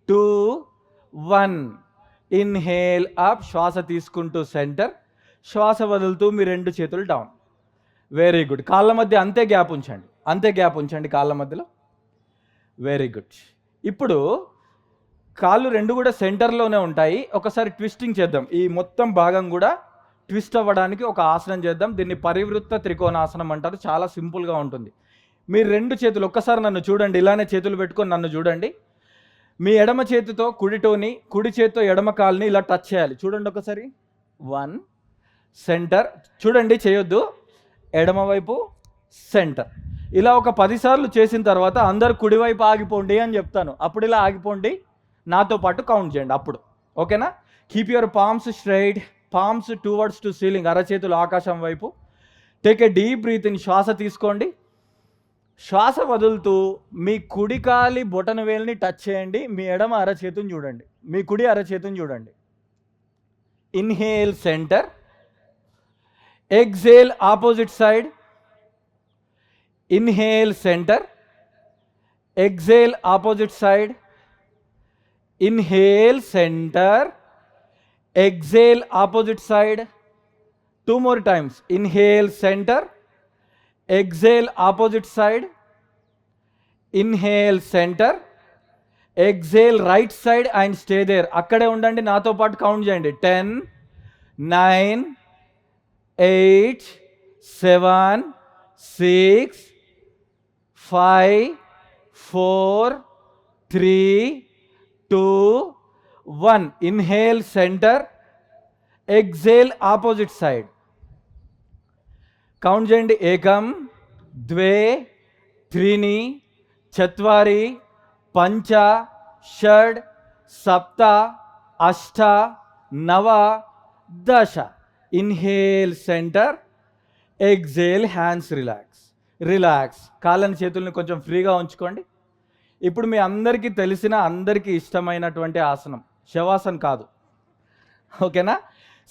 2, 1. Inhale up. శ్వాస తీసుకుంటూ సెంటర్, శ్వాస వదులుతూ మీ 2 చేతులు డౌన్. Very good. కాళ్ళ మధ్య అంతే గ్యాప్ ఉంచండి కాళ్ళ మధ్యలో. Very good. ఇప్పుడు కాళ్ళు 2 కూడా సెంటర్లోనే ఉంటాయి. ఒకసారి ట్విస్టింగ్ చేద్దాం. ఈ మొత్తం భాగం కూడా ట్విస్ట్ అవ్వడానికి ఒక ఆసనం చేద్దాం. దీన్ని పరివృత్త త్రికోణాసనం అంటారు. చాలా సింపుల్గా ఉంటుంది. మీరు 2 చేతులు ఒక్కసారి నన్ను చూడండి. ఇలానే చేతులు పెట్టుకొని నన్ను చూడండి. మీ ఎడమ చేతితో కుడి టోని, కుడి చేతితో ఎడమ కాల్ని ఇలా టచ్ చేయాలి. చూడండి ఒకసారి. 1 సెంటర్. చూడండి, చేయొద్దు. ఎడమ వైపు సెంటర్. ఇలా ఒక 10 సార్లు చేసిన తర్వాత అందరు కుడివైపు ఆగిపోండి అని చెప్తాను. అప్పుడు ఇలా ఆగిపోండి, నాతో పాటు కౌంట్ చేయండి. అప్పుడు ఓకేనా? Keep your palms straight, palms towards to ceiling. అరచేతులు ఆకాశం వైపు. Take a deep breath in. శ్వాస తీసుకోండి. శ్వాస వదులుతూ మీ కుడి కాలి బొటన వేలుని టచ్ చేయండి. మీ ఎడమ అరచేతుని చూడండి. మీ కుడి అరచేతుని చూడండి. Inhale centre, exhale opposite side. Inhale centre, exhale opposite side. Inhale centre, exhale opposite side. 2 more times. Inhale center, exhale opposite side. Inhale center, exhale right side and stay there. అక్కడే ఉండండి, నాతో పాటు కౌంట్ చేయండి. 10, 9, 8, 7, 6, 5, 4, 3, 2, 1. Inhale center, exhale opposite side. Count చేయండి. ఏకం, ద్వే, త్రీని, చత్వారి, పంచ, షడ్, సప్త, అష్ట, నవ, దశ. Inhale centre, exhale hands relax. కాళ్ళని చేతుల్ని కొంచెం ఫ్రీగా ఉంచుకోండి. ఇప్పుడు మీ అందరికీ తెలిసిన, అందరికీ ఇష్టమైనటువంటి ఆసనం శవాసన్ కాదు, ఓకేనా?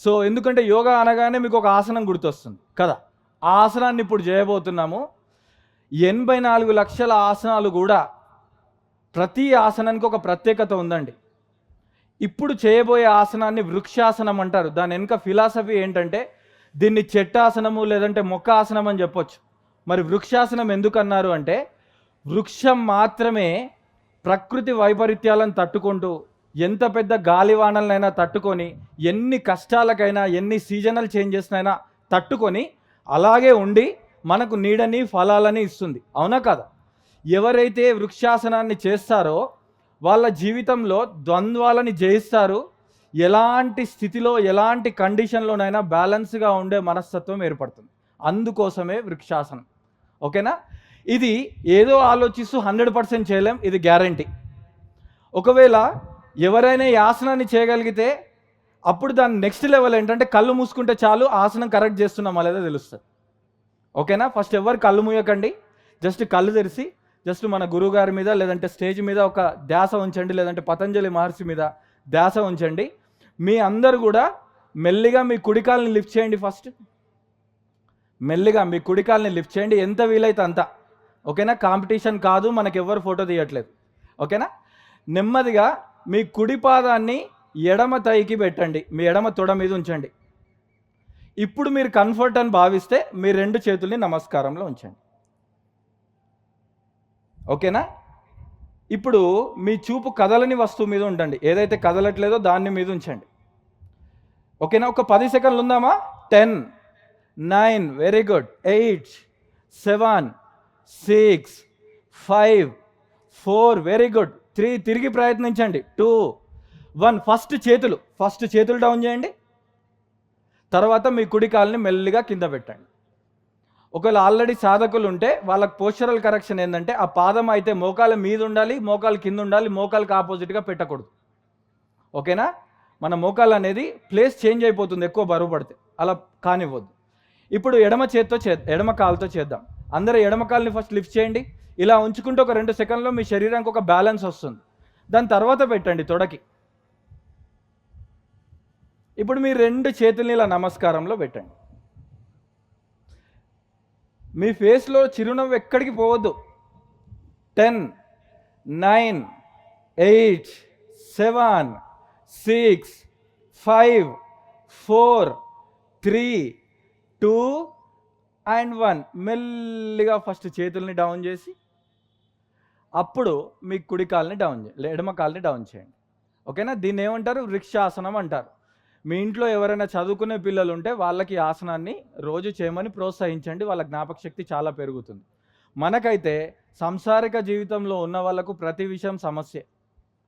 సో ఎందుకంటే యోగా అనగానే మీకు ఒక ఆసనం గుర్తొస్తుంది కదా. ఆ ఆసనాన్ని ఇప్పుడు చేయబోతున్నాము. 84 లక్షల ఆసనాలు కూడా ప్రతి ఆసనానికి ఒక ప్రత్యేకత ఉందండి. ఇప్పుడు చేయబోయే ఆసనాన్ని వృక్షాసనం అంటారు. దాని వెనుక ఫిలాసఫీ ఏంటంటే దీన్ని చెట్టాసనము లేదంటే మొక్క ఆసనం అని చెప్పొచ్చు. మరి వృక్షాసనం ఎందుకన్నారు అంటే వృక్షం మాత్రమే ప్రకృతి వైపరీత్యాలను తట్టుకుంటూ ఎంత పెద్ద గాలివానలనైనా తట్టుకొని, ఎన్ని కష్టాలకైనా, ఎన్ని సీజనల్ చేంజెస్నైనా తట్టుకొని అలాగే ఉండి మనకు నీడని, ఫలాలని ఇస్తుంది. అవునా కదా? ఎవరైతే వృక్షాసనాన్ని చేస్తారో వాళ్ళ జీవితంలో ద్వంద్వాలని జయిస్తారు. ఎలాంటి స్థితిలో, ఎలాంటి కండిషన్లోనైనా బ్యాలెన్స్గా ఉండే మనస్తత్వం ఏర్పడుతుంది. అందుకోసమే వృక్షాసనం, ఓకేనా? ఇది ఏదో ఆలోచిస్తూ 100% చేయలేం, ఇది గ్యారంటీ. ఒకవేళ ఎవరైనా ఈ ఆసనాన్ని చేయగలిగితే అప్పుడు దాని నెక్స్ట్ లెవెల్ ఏంటంటే కళ్ళు మూసుకుంటే చాలు ఆసనం కరెక్ట్ చేస్తున్నామా లేదా తెలుస్తుంది, ఓకేనా? ఫస్ట్ ఎవరు కళ్ళు మూయకండి, జస్ట్ కళ్ళు తెరిచి జస్ట్ మన గురువుగారి మీద లేదంటే స్టేజ్ మీద ఒక ధ్యాస ఉంచండి, లేదంటే పతంజలి మహర్షి మీద ధ్యాస ఉంచండి. మీ అందరు కూడా మెల్లిగా మీ కుడికాల్ని లిఫ్ట్ చేయండి. ఫస్ట్ మెల్లిగా మీ కుడికాల్ని లిఫ్ట్ చేయండి, ఎంత వీలైతే అంత, ఓకేనా? కాంపిటీషన్ కాదు, మనకు ఎవరు ఫోటో తీయట్లేదు, ఓకేనా? నెమ్మదిగా మీ కుడి పాదాన్ని ఎడమ తైకి పెట్టండి, మీ ఎడమ తొడ మీద ఉంచండి. ఇప్పుడు మీరు కంఫర్ట్ అని భావిస్తే మీ 2 చేతుల్ని నమస్కారంలో ఉంచండి, ఓకేనా? ఇప్పుడు మీ చూపు కదలని వస్తువు మీద ఉండండి, ఏదైతే కదలట్లేదో దాన్ని మీద ఉంచండి, ఓకేనా? ఒక 10 సెకండ్లు ఉందామా? 10, 9, వెరీ గుడ్, 8, 7, 6, 5, 4, వెరీ గుడ్, 3, తిరిగి ప్రయత్నించండి, 2, 1. ఫస్ట్ చేతులు డౌన్ చేయండి. తర్వాత మీ కుడి కాల్ని మెల్లిగా కింద పెట్టండి. ఒకవేళ ఆల్రెడీ సాధకులు ఉంటే వాళ్ళకి పోస్చరల్ కరెక్షన్ ఏంటంటే ఆ పాదం అయితే మోకాల మీద ఉండాలి, మోకాలు కింద ఉండాలి, మోకాలకు ఆపోజిట్గా పెట్టకూడదు, ఓకేనా? మన మోకాలు అనేది ప్లేస్ చేంజ్ అయిపోతుంది ఎక్కువ బరువు పడితే, అలా కానివ్వద్దు. ఇప్పుడు ఎడమ కాలుతో చేద్దాం. అందరూ ఎడమ కాల్ని ఫస్ట్ లిఫ్ట్ చేయండి. ఇలా ఉంచుకుంటే ఒక 2 సెకండ్లో మీ శరీరానికి ఒక బ్యాలెన్స్ వస్తుంది. దాని తర్వాత పెట్టండి తొడకి. ఇప్పుడు మీ 2 చేతుల్ని ఇలా నమస్కారంలో పెట్టండి. మీ ఫేస్లో చిరునవ్వు ఎక్కడికి పోవద్దు. 10, 9, 8, 7, 6, 5, 4, 3, 2 and 1. మెల్లిగా ఫస్ట్ చేతుల్ని డౌన్ చేసి అప్పుడు మీ కుడి కాల్ని డౌన్ చేయండి, ఎడమ కాల్ని డౌన్ చేయండి, ఓకేనా? దీన్ని ఏమంటారు? వృక్షాసనం అంటారు. మీ ఇంట్లో ఎవరైనా చదువుకునే పిల్లలు ఉంటే వాళ్ళకి ఆసనాన్ని రోజు చేయమని ప్రోత్సహించండి, వాళ్ళ జ్ఞాపక శక్తి చాలా పెరుగుతుంది. మనకైతే సంసారిక జీవితంలో ఉన్న వాళ్ళకు ప్రతి విషయం సమస్య.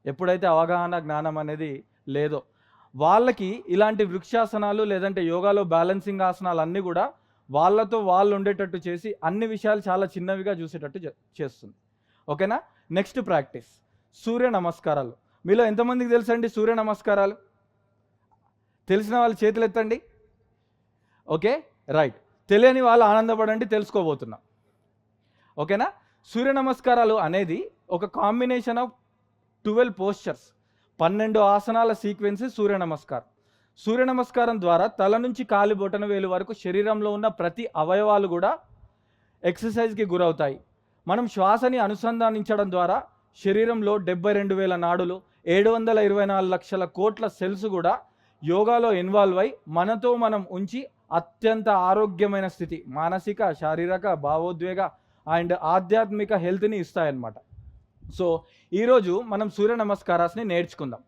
ఎప్పుడైతే అవగాహన, జ్ఞానం అనేది లేదో వాళ్ళకి ఇలాంటి వృక్షాసనాలు లేదంటే యోగాలో బ్యాలెన్సింగ్ ఆసనాలు అన్నీ కూడా వాళ్ళతో వాళ్ళు ఉండేటట్టు చేసి అన్ని విషయాలు చాలా చిన్నవిగా చూసేటట్టు చేస్తుంది, ఓకేనా? నెక్స్ట్ ప్రాక్టీస్ సూర్య నమస్కారాలు. మీలో ఎంతమందికి తెలుసండి సూర్య నమస్కారాలు? తెలిసిన వాళ్ళు చేతులు ఎత్తండి, ఓకే, రైట్. తెలియని వాళ్ళు ఆనందపడండి, తెలుసుకోబోతున్నాం, ఓకేనా? సూర్య నమస్కారాలు అనేది ఒక కాంబినేషన్ ఆఫ్ 12 పోస్చర్స్, 12 ఆసనాల సీక్వెన్స్ సూర్య నమస్కారం. సూర్య నమస్కారం ద్వారా తల నుంచి కాలి బొటన వేలు వరకు శరీరంలో ఉన్న ప్రతి అవయవాలు కూడా ఎక్సర్సైజ్కి గురవుతాయి. మనం శ్వాసని అనుసంధానించడం ద్వారా శరీరంలో 72,000 నాడులు, 724 లక్షల కోట్ల సెల్స్ కూడా యోగాలో ఇన్వాల్వ్ అయి మనతో మనం ఉంచి అత్యంత ఆరోగ్యమైన స్థితి, మానసిక, శారీరక, భావోద్వేగ అండ్ ఆధ్యాత్మిక హెల్త్ని ఇస్తాయన్నమాట. సో ఈరోజు మనం సూర్య నమస్కారాన్ని నేర్చుకుందాం,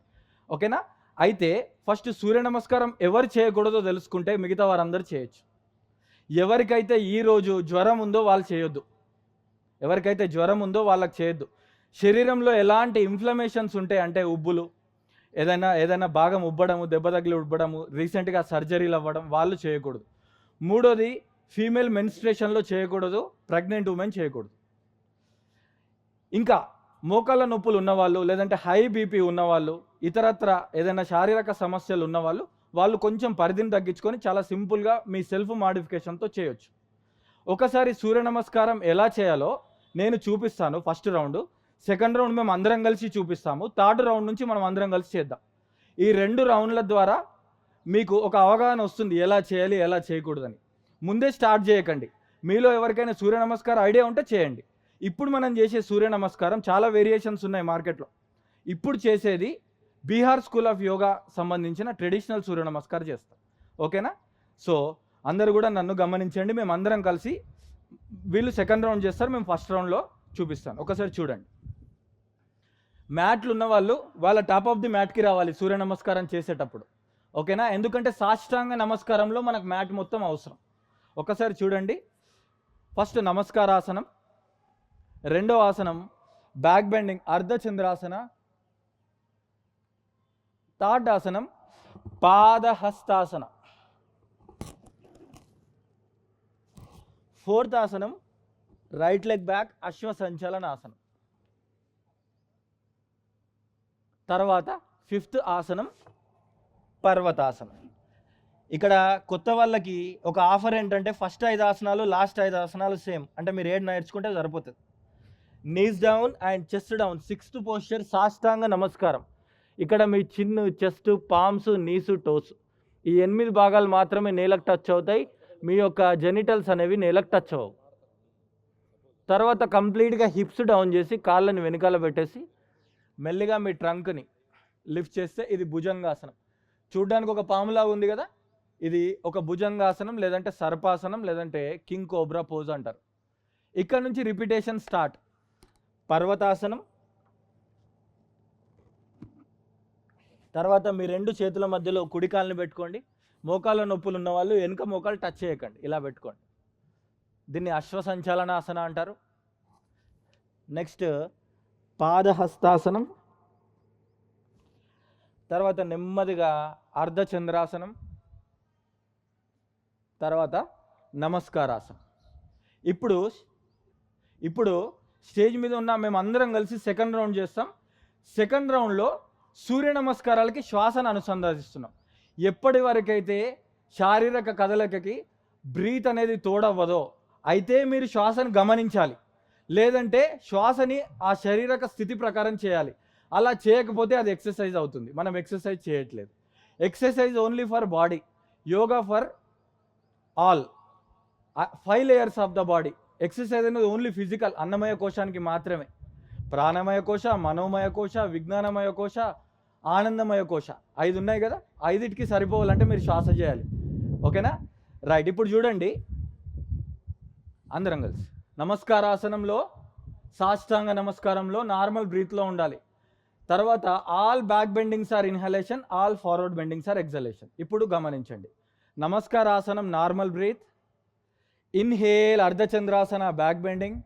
ఓకేనా? అయితే ఫస్ట్ సూర్య నమస్కారం ఎవరు చేయకూడదో తెలుసుకుంటే మిగతా వారందరూ చేయొచ్చు. ఎవరికైతే ఈరోజు జ్వరం ఉందో వాళ్ళు చేయొద్దు. ఎవరికైతే జ్వరం ఉందో వాళ్ళకి చేయొద్దు. శరీరంలో ఎలాంటి ఇన్ఫ్లమేషన్స్ ఉంటాయి అంటే ఉబ్బులు, ఏదైనా భాగం ఉబ్బడము, దెబ్బ తగిలి ఉబ్బడము, రీసెంట్గా సర్జరీలు అవ్వడం, వాళ్ళు చేయకూడదు. మూడోది, ఫీమేల్ మెన్స్ట్రేషన్లో చేయకూడదు, ప్రెగ్నెంట్ ఉమెన్ చేయకూడదు. ఇంకా మోకాళ్ళ నొప్పులు ఉన్నవాళ్ళు, లేదంటే హై బీపీ ఉన్నవాళ్ళు, ఇతరత్ర ఏదైనా శారీరక సమస్యలు ఉన్నవాళ్ళు, వాళ్ళు కొంచెం పరిధిని తగ్గించుకొని చాలా సింపుల్గా మీ సెల్ఫ్ మాడిఫికేషన్తో చేయొచ్చు. ఒకసారి సూర్య నమస్కారం ఎలా చేయాలో నేను చూపిస్తాను. ఫస్ట్ రౌండ్, సెకండ్ రౌండ్ మేము అందరం కలిసి చూపిస్తాము. థర్డ్ రౌండ్ నుంచి మనం అందరం కలిసి చేద్దాం. ఈ 2 రౌండ్ల ద్వారా మీకు ఒక అవగాహన వస్తుంది ఎలా చేయాలి, ఎలా చేయకూడదని. ముందే స్టార్ట్ చేయకండి. మీలో ఎవరికైనా సూర్య నమస్కారం ఐడియా ఉంటే చేయండి. ఇప్పుడు మనం చేసే సూర్య నమస్కారం చాలా వేరియేషన్స్ ఉన్నాయి మార్కెట్లో. ఇప్పుడు చేసేది బీహార్ స్కూల్ ఆఫ్ యోగా సంబంధించిన ట్రెడిషనల్ సూర్య నమస్కారం చేస్తాం. ఓకేనా? సో అందరూ కూడా నన్ను గమనించండి. మేము అందరం కలిసి, వీళ్ళు సెకండ్ రౌండ్ చేస్తారు, మేము ఫస్ట్ రౌండ్లో చూపిస్తాను. ఒకసారి చూడండి. మ్యాట్లు ఉన్న వాళ్ళు వాళ్ళ టాప్ ఆఫ్ ది మ్యాట్కి రావాలి సూర్య నమస్కారం చేసేటప్పుడు. ఓకేనా? ఎందుకంటే సాష్టాంగ నమస్కారంలో మనకు మ్యాట్ మొత్తం అవసరం. ఒకసారి చూడండి. ఫస్ట్ నమస్కారాసనం, రెండో ఆసనం బ్యాక్ బెండింగ్ అర్ధచంద్రాసన, థర్డ్ ఆసనం పాదహస్తాసన, ఫోర్త్ ఆసనం రైట్ లెగ్ బ్యాక్ అశ్వసంచలనాసనం, తర్వాత ఫిఫ్త్ ఆసనం పర్వతాసనం. ఇక్కడ కొత్త వాళ్ళకి ఒక ఆఫర్ ఏంటంటే ఫస్ట్ 5 ఆసనాలు, లాస్ట్ 5 ఆసనాలు సేమ్. అంటే మీరు 7 నేర్చుకుంటే సరిపోతుంది. Knees down and chest down, 6th posture సాష్టాంగ నమస్కారం. ఇక్కడ మీ chin, chest, palms, knees, toes, ఈ 8 భాగాలు మాత్రమే నేలకు టచ్ అవుతాయి. మీ యొక్క జెనిటల్స్ అనేవి నేలకు టచ్ అవ్వవు. తర్వాత కంప్లీట్గా హిప్స్ డౌన్ చేసి కాళ్ళని వెనకాల పెట్టేసి మెల్లిగా మీ ట్రంక్ని లిఫ్ట్ చేస్తే ఇది భుజంగాసనం. చూడ్డానికి ఒక పాములాగా ఉంది కదా, ఇది ఒక భుజంగాసనం, లేదంటే సర్పాసనం, లేదంటే కింగ్ కోబ్రా పోజ్ అంటారు. ఇక్కడ నుంచి రిపిటేషన్ స్టార్ట్. పర్వతాసనం, తర్వాత మీ 2 చేతుల మధ్యలో కుడికాల్ని పెట్టుకోండి. మోకాళ్ళ నొప్పులు ఉన్న వాళ్ళు వెనుక మోకాలు టచ్ చేయకండి, ఇలా పెట్టుకోండి. దీన్ని అశ్వసంచలనాసన అంటారు. నెక్స్ట్ పాదహస్తాసనం, తర్వాత నెమ్మదిగా అర్ధచంద్రాసనం, తర్వాత నమస్కారాసనం. ఇప్పుడు స్టేజ్ మీద ఉన్న మేము అందరం కలిసి సెకండ్ రౌండ్ చేస్తాం. సెకండ్ రౌండ్లో సూర్య నమస్కారాలకి శ్వాసను అనుసంధానిస్తున్నాం. ఎప్పటి వరకైతే శారీరక కదలికకి బ్రీత్ అనేది తోడవ్వదో అయితే మీరు శ్వాసను గమనించాలి, లేదంటే శ్వాసని ఆ శారీరక స్థితి ప్రకారం చేయాలి. అలా చేయకపోతే అది ఎక్సర్సైజ్ అవుతుంది. మనం ఎక్సర్సైజ్ చేయట్లేదు. Exercise only for body, yoga for all 5 layers of the body. Exercise అనేది ఓన్లీ ఫిజికల్, అన్నమయ కోశానికి మాత్రమే. ప్రాణమయ కోశ, మనోమయ కోశ, విజ్ఞానమయ కోశ, ఆనందమయ కోశ, 5 ఉన్నాయి కదా. 5టికి సరిపోవాలంటే మీరు శ్వాస చేయాలి. ఓకేనా? రైట్. ఇప్పుడు చూడండి అందరం కలిసి నమస్కారాసనంలో, సాష్టాంగ నమస్కారంలో నార్మల్ బ్రీత్లో ఉండాలి. తర్వాత all back bendings are inhalation, all forward bendings are exhalation. ఇప్పుడు గమనించండి. Namaskarasanam normal breath, inhale ardhachandrasana back bending,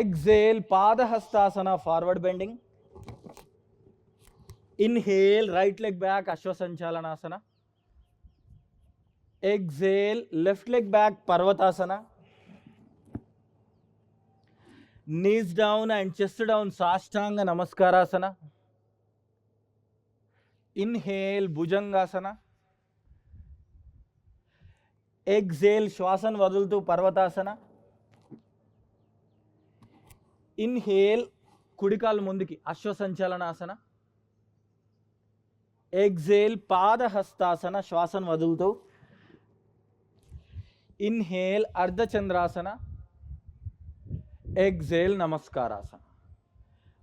exhale padahastasana forward bending, inhale right leg back ashwasanchalanasana, exhale left leg back parvatasana, knees down and chest down సాష్టాంగ నమస్కారాసన, ఇన్హేల్ భుజంగాసన, ఎక్సేల్ శ్వాసను వదులుతూ పర్వతాసన, ఇన్హేల్ కుడికాలు ముందుకి అశ్వసంచలనాసన, ఎక్సేల్ పాదహస్తాసన శ్వాసను వదులుతూ, ఇన్హేల్ అర్ధచంద్రాసన, ఎక్సేల్ నమస్కారాసన.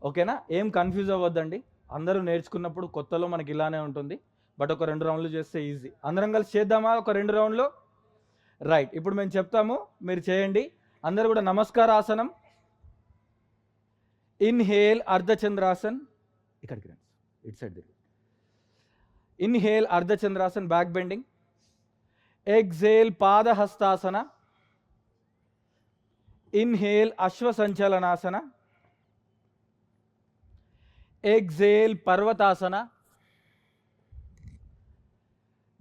ఓకేనా? ఏం కన్ఫ్యూజ్ అవ్వద్దండి. అందరూ నేర్చుకున్నప్పుడు కొత్తలో మనకి ఇలానే ఉంటుంది. బట్ ఒక 2 రౌండ్లు చేస్తే ఈజీ. అందరం కలిసి చేద్దామా ఒక 2 రౌండ్లో? రైట్. ఇప్పుడు మేము చెప్తాము, మీరు చేయండి. అందరూ కూడా నమస్కారాసనం, ఇన్హేల్ అర్ధచంద్రాసన్, ఇక్కడికి రండి, ఇటు సైడ్ తిరిగి, inhale ardhachandrasan back bending, exhale padahastasana, inhale ashwasanchalanasana, exhale parvatasana,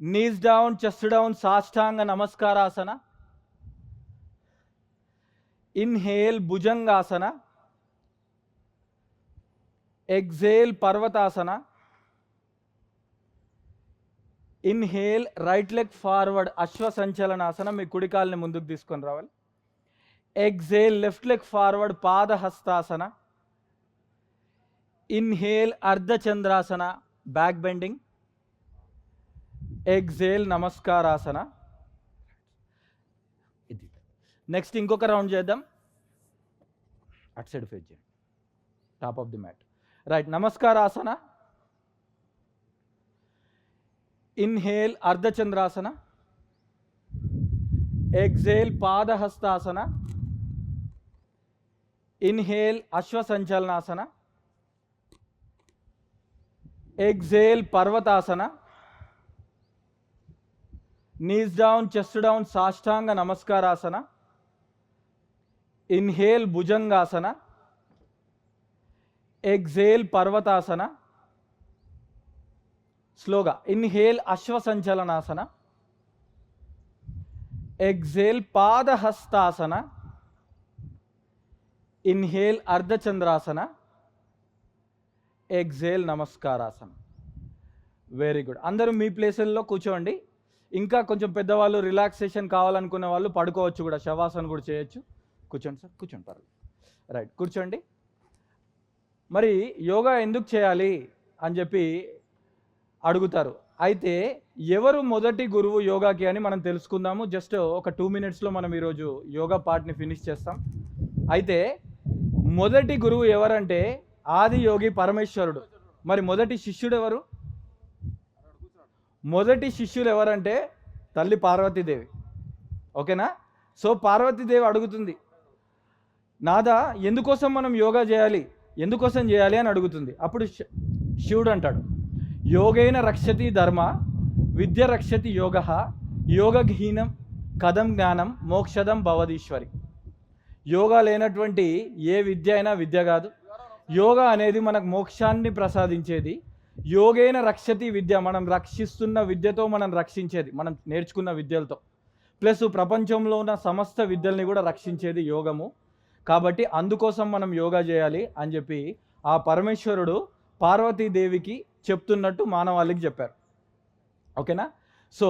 knees down chest down sashtanga namaskarasana, inhale bhujangasana, exhale parvatasana, inhale right leg forward ashwasanchalanasana, మీ కుడి కాల్ని ముందుకు తీసుకొని రావాలి. Exhale left leg forward padahastasana, inhale ardhachandrasana back bending, exhale namaskarasana. ఇది నెక్స్ట్ ఇంకొక రౌండ్ చేద్దాం. అట్ సైడ్ ఫేస్ చేయండి, top of the mat. Right, namaskarasana, inhale ardhachandrasana, exhale padahastasana, inhale ashwasanchalanasana, exhale parvatasana, knees down chest down sashtanga namaskarasana, inhale bhujangasana, exhale parvatasana. స్లోగా inhale ashwasanchalanasana, exhale padahastasana, inhale ardhachandrasana, exhale namaskarasana. Very good. అందరూ మీ ప్లేసుల్లో కూర్చోండి. ఇంకా కొంచెం పెద్దవాళ్ళు రిలాక్సేషన్ కావాలనుకునే వాళ్ళు పడుకోవచ్చు కూడా, శవాసన కూడా చేయొచ్చు. కూర్చోండి సార్, కూర్చోండి, పర్లేదు. రైట్, కూర్చోండి. మరి యోగా ఎందుకు చేయాలి అని చెప్పి అడుగుతారు. అయితే ఎవరు మొదటి గురువు యోగాకి అని మనం తెలుసుకుందాము. జస్ట్ ఒక 2 minutesలో మనం ఈరోజు యోగా పార్ట్ని ఫినిష్ చేస్తాం. అయితే మొదటి గురువు ఎవరంటే ఆది యోగి పరమేశ్వరుడు. మరి మొదటి శిష్యుడు ఎవరు? మొదటి శిష్యులు ఎవరంటే తల్లి పార్వతీదేవి. ఓకేనా? సో పార్వతీదేవి అడుగుతుంది, నాదా ఎందుకోసం మనం యోగా చేయాలి, ఎందుకోసం చేయాలి అని అడుగుతుంది. అప్పుడు శివుడు అంటాడు, యోగేన రక్షతి ధర్మ, విద్య రక్షతి యోగ, యోగహీనం కథం జ్ఞానం మోక్షదం భవదీశ్వరి. యోగా లేనటువంటి ఏ విద్య అయినా విద్య కాదు. యోగా అనేది మనకు మోక్షాన్ని ప్రసాదించేది. యోగేన రక్షతి విద్య, మనం రక్షిస్తున్న విద్యతో మనం రక్షించేది, మనం నేర్చుకున్న విద్యలతో. ప్లస్ ప్రపంచంలో ఉన్న సమస్త విద్యల్ని కూడా రక్షించేది యోగము. కాబట్టి అందుకోసం మనం యోగా చేయాలి అని చెప్పి ఆ పరమేశ్వరుడు పార్వతీదేవికి చెప్తున్నట్టు మానవాళికి చెప్పారు. ఓకేనా? సో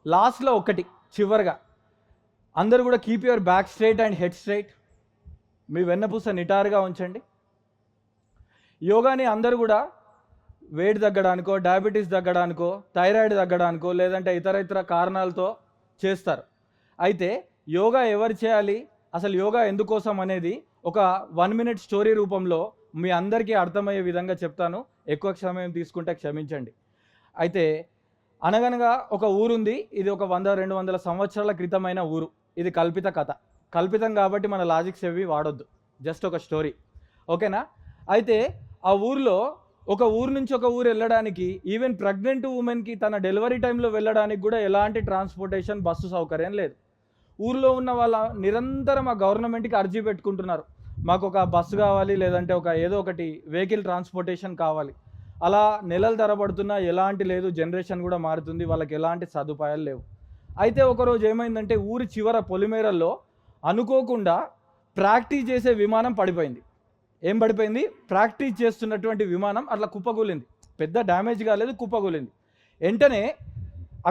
లాస్ట్లో ఒకటి చివరిగా అందరూ కూడా keep your back straight and head straight. మీ వెన్నపూస నిటారుగా ఉంచండి. యోగాని అందరూ కూడా వెయిట్ తగ్గడానికో, డయాబెటీస్ తగ్గడానికో, థైరాయిడ్ తగ్గడానికో, లేదంటే ఇతర కారణాలతో చేస్తారు. అయితే యోగా ఎవరు చేయాలి, అసలు యోగా ఎందుకోసం అనేది ఒక 1 minute స్టోరీ రూపంలో మీ అందరికీ అర్థమయ్యే విధంగా చెప్తాను. ఎక్కువ సమయం తీసుకుంటే క్షమించండి. అయితే అనగనగా ఒక ఊరుంది. ఇది ఒక 100-200 సంవత్సరాల క్రితమైన ఊరు. ఇది కల్పిత కథ. కల్పితం కాబట్టి మన లాజిక్స్ ఏవి వాడొద్దు, జస్ట్ ఒక స్టోరీ. ఓకేనా? అయితే ఆ ఊరిలో ఒక ఊరు నుంచి ఒక ఊరు వెళ్ళడానికి, ఈవెన్ ప్రెగ్నెంట్ ఉమెన్కి తన డెలివరీ టైంలో వెళ్ళడానికి కూడా ఎలాంటి ట్రాన్స్పోర్టేషన్ బస్సు సౌకర్యం లేదు. ఊర్లో ఉన్న వాళ్ళ నిరంతరం ఆ గవర్నమెంట్కి అర్జీ పెట్టుకుంటున్నారు, మాకు ఒక బస్సు కావాలి, లేదంటే ఏదో ఒకటి వెహికల్ ట్రాన్స్పోర్టేషన్ కావాలి. అలా నెలలు తరబడుతున్నా ఎలాంటి లేదు, జనరేషన్ కూడా మారుతుంది, వాళ్ళకి ఎలాంటి సదుపాయాలు లేవు. అయితే ఒకరోజు ఏమైందంటే ఊరి చివర పొలిమేరల్లో అనుకోకుండా ప్రాక్టీస్ చేసే విమానం పడిపోయింది. ఏం పడిపోయింది? ప్రాక్టీస్ చేస్తున్నటువంటి విమానం అట్లా కుప్పగూలింది. పెద్ద డ్యామేజ్ కాలేదు, కుప్పగూలింది. వెంటనే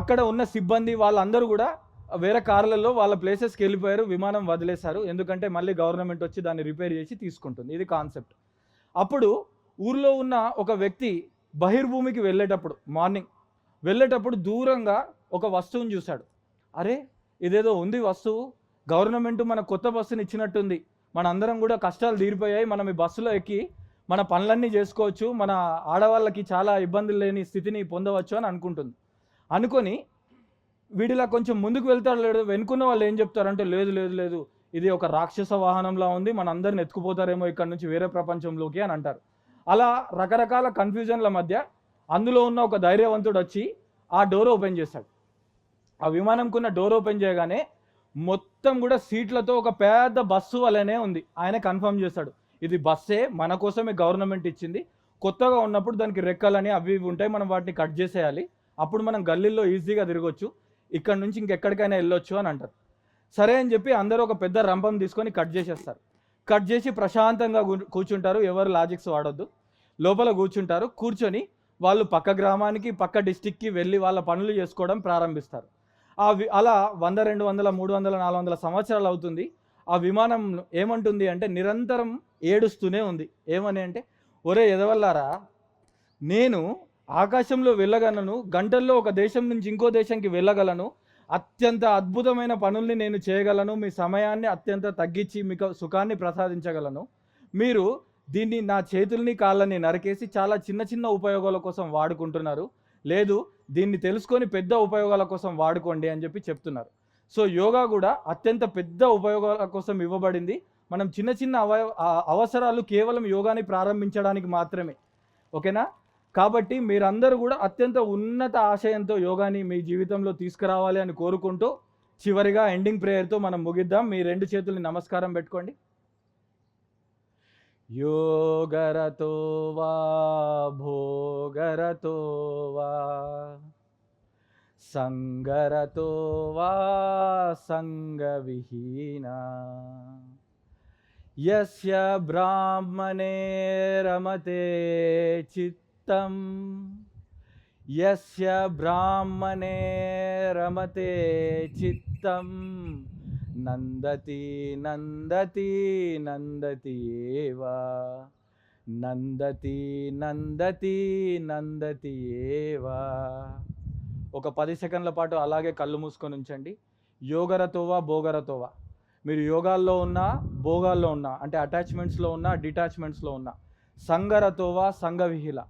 అక్కడ ఉన్న సిబ్బంది వాళ్ళందరూ కూడా వేరే కార్లలో వాళ్ళ ప్లేసెస్కి వెళ్ళిపోయారు, విమానం వదిలేశారు. ఎందుకంటే మళ్ళీ గవర్నమెంట్ వచ్చి దాన్ని రిపేర్ చేసి తీసుకుంటుంది. ఇది కాన్సెప్ట్. అప్పుడు ఊర్లో ఉన్న ఒక వ్యక్తి బహిర్భూమికి మార్నింగ్ వెళ్ళేటప్పుడు దూరంగా ఒక వస్తువుని చూశాడు. అరే, ఇదేదో ఉంది వస్తువు, గవర్నమెంట్ మన కొత్త బస్సుని ఇచ్చినట్టుంది, మన అందరం కూడా కష్టాలు తీరిపోయాయి, మనం ఈ బస్సులో ఎక్కి మన పనులన్నీ చేసుకోవచ్చు, మన ఆడవాళ్ళకి చాలా ఇబ్బందులు లేని స్థితిని పొందవచ్చు అని అనుకుంటుంది. అనుకొని వీడిలా కొంచెం ముందుకు వెళ్తాడు. లేడు వెనుకున్న వాళ్ళు ఏం చెప్తారంటే, లేదు లేదు లేదు, ఇది ఒక రాక్షస వాహనంలా ఉంది, మన అందరిని ఎత్తుకుపోతారేమో ఇక్కడ నుంచి వేరే ప్రపంచంలోకి అని అంటారు. అలా రకరకాల కన్ఫ్యూజన్ల మధ్య అందులో ఉన్న ఒక ధైర్యవంతుడు వచ్చి ఆ డోర్ ఓపెన్ చేశాడు. ఆ విమానంకున్న డోర్ ఓపెన్ చేయగానే మొత్తం కూడా సీట్లతో ఒక పెద్ద బస్సు వల్లనే ఉంది. ఆయన కన్ఫర్మ్ చేస్తాడు, ఇది బస్సే, మన కోసమే గవర్నమెంట్ ఇచ్చింది, కొత్తగా ఉన్నప్పుడు దానికి రెక్కలని అవి ఇవి ఉంటాయి, మనం వాటిని కట్ చేసేయాలి, అప్పుడు మనం గల్లీల్లో ఈజీగా తిరగొచ్చు, ఇక్కడ నుంచి ఇంకెక్కడికైనా వెళ్ళొచ్చు అని అంటారు. సరే అని చెప్పి అందరూ ఒక పెద్ద రంపం తీసుకొని కట్ చేసేస్తారు. కట్ చేసి ప్రశాంతంగా కూర్చుంటారు, ఎవరు లాజిక్స్ వాడొద్దు, లోపల కూర్చుంటారు. కూర్చొని వాళ్ళు పక్క గ్రామానికి పక్క డిస్టిక్కి వెళ్ళి వాళ్ళ పనులు చేసుకోవడం ప్రారంభిస్తారు. అలా 100, 200, 300, 400 సంవత్సరాలు అవుతుంది. ఆ విమానం ఏమంటుంది అంటే నిరంతరం ఏడుస్తూనే ఉంది. ఏమని అంటే, ఒరే ఎదవల్లారా, నేను ఆకాశంలో వెళ్ళగలను, గంటల్లో ఒక దేశం నుంచి ఇంకో దేశంకి వెళ్ళగలను, అత్యంత అద్భుతమైన పనుల్ని నేను చేయగలను, మీ సమయాన్ని అత్యంత తగ్గించి మీకు సుఖాన్ని ప్రసాదించగలను, మీరు దీన్ని నా చేతుల్ని కాళ్ళని నరికేసి చాలా చిన్న చిన్న ఉపయోగాల కోసం వాడుకుంటున్నారు, లేదు దీన్ని తెలుసుకొని పెద్ద ఉపయోగాల కోసం వాడుకోండి అని చెప్పి చెప్తున్నారు. సో యోగా కూడా అత్యంత పెద్ద ఉపయోగాల కోసం ఇవ్వబడింది. మనం చిన్న చిన్న అవసరాలు కేవలం యోగాని ప్రారంభించడానికి మాత్రమే. ఓకేనా? కాబట్టి మీరందరూ కూడా అత్యంత ఉన్నత ఆశయంతో యోగాని మీ జీవితంలో తీసుకురావాలి అని కోరుకుంటూ చివరిగా ఎండింగ్ ప్రేయర్తో మనం ముగిద్దాం. మీ 2 చేతుల్ని నమస్కారం పెట్టుకోండి. యోగరతో వా భోగరతో వా సంగరతో వా సంగవిహీనా యస్య బ్రాహ్మణే రమతే చిత్తం యస్య బ్రాహ్మణే రమతే చిత్తం నందతి నందతి నందతి ఏవా నందతి నందతి నందతి ఏవా. ఒక 10 సెకండ్ల పాటు అలాగే కళ్ళు మూసుకొని ఉంచండి. యోగరతోవా భోగరతోవా, మీరు యోగాల్లో ఉన్నా భోగాల్లో ఉన్నా, అంటే అటాచ్మెంట్స్లో ఉన్నా డిటాచ్మెంట్స్లో ఉన్నా. సంగరతోవా సంగవిహిల,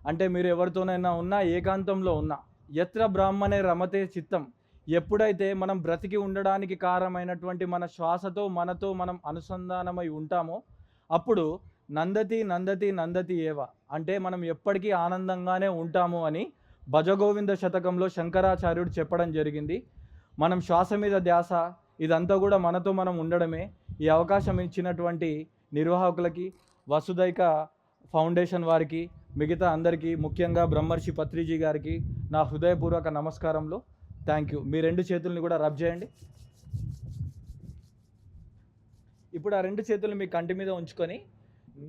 అంటే మీరు ఎవరితోనైనా ఉన్నా ఏకాంతంలో ఉన్నా. యత్ర బ్రాహ్మణే రమతే చిత్తం, ఎప్పుడైతే మనం బ్రతికి ఉండడానికి కారణమైనటువంటి మన శ్వాసతో మనతో మనం అనుసంధానమై ఉంటామో అప్పుడు నందతి నందతి నందతి ఏవ, అంటే మనం ఎప్పటికీ ఆనందంగానే ఉంటాము అని భజగోవింద శతకంలో శంకరాచార్యుడు చెప్పడం జరిగింది. మనం శ్వాస మీద ధ్యాస, ఇదంతా కూడా మనతో మనం ఉండడమే. ఈ అవకాశం ఇచ్చినటువంటి నిర్వాహకులకి, వసుదైక ఫౌండేషన్ వారికి, మిగతా అందరికీ, ముఖ్యంగా బ్రహ్మర్షి పత్రిజీ గారికి నా హృదయపూర్వక నమస్కారంలో. Thank you. మీ 2 చేతుల్ని కూడా రబ్ చేయండి. ఇప్పుడు ఆ 2 చేతులు మీ కంటి మీద ఉంచుకొని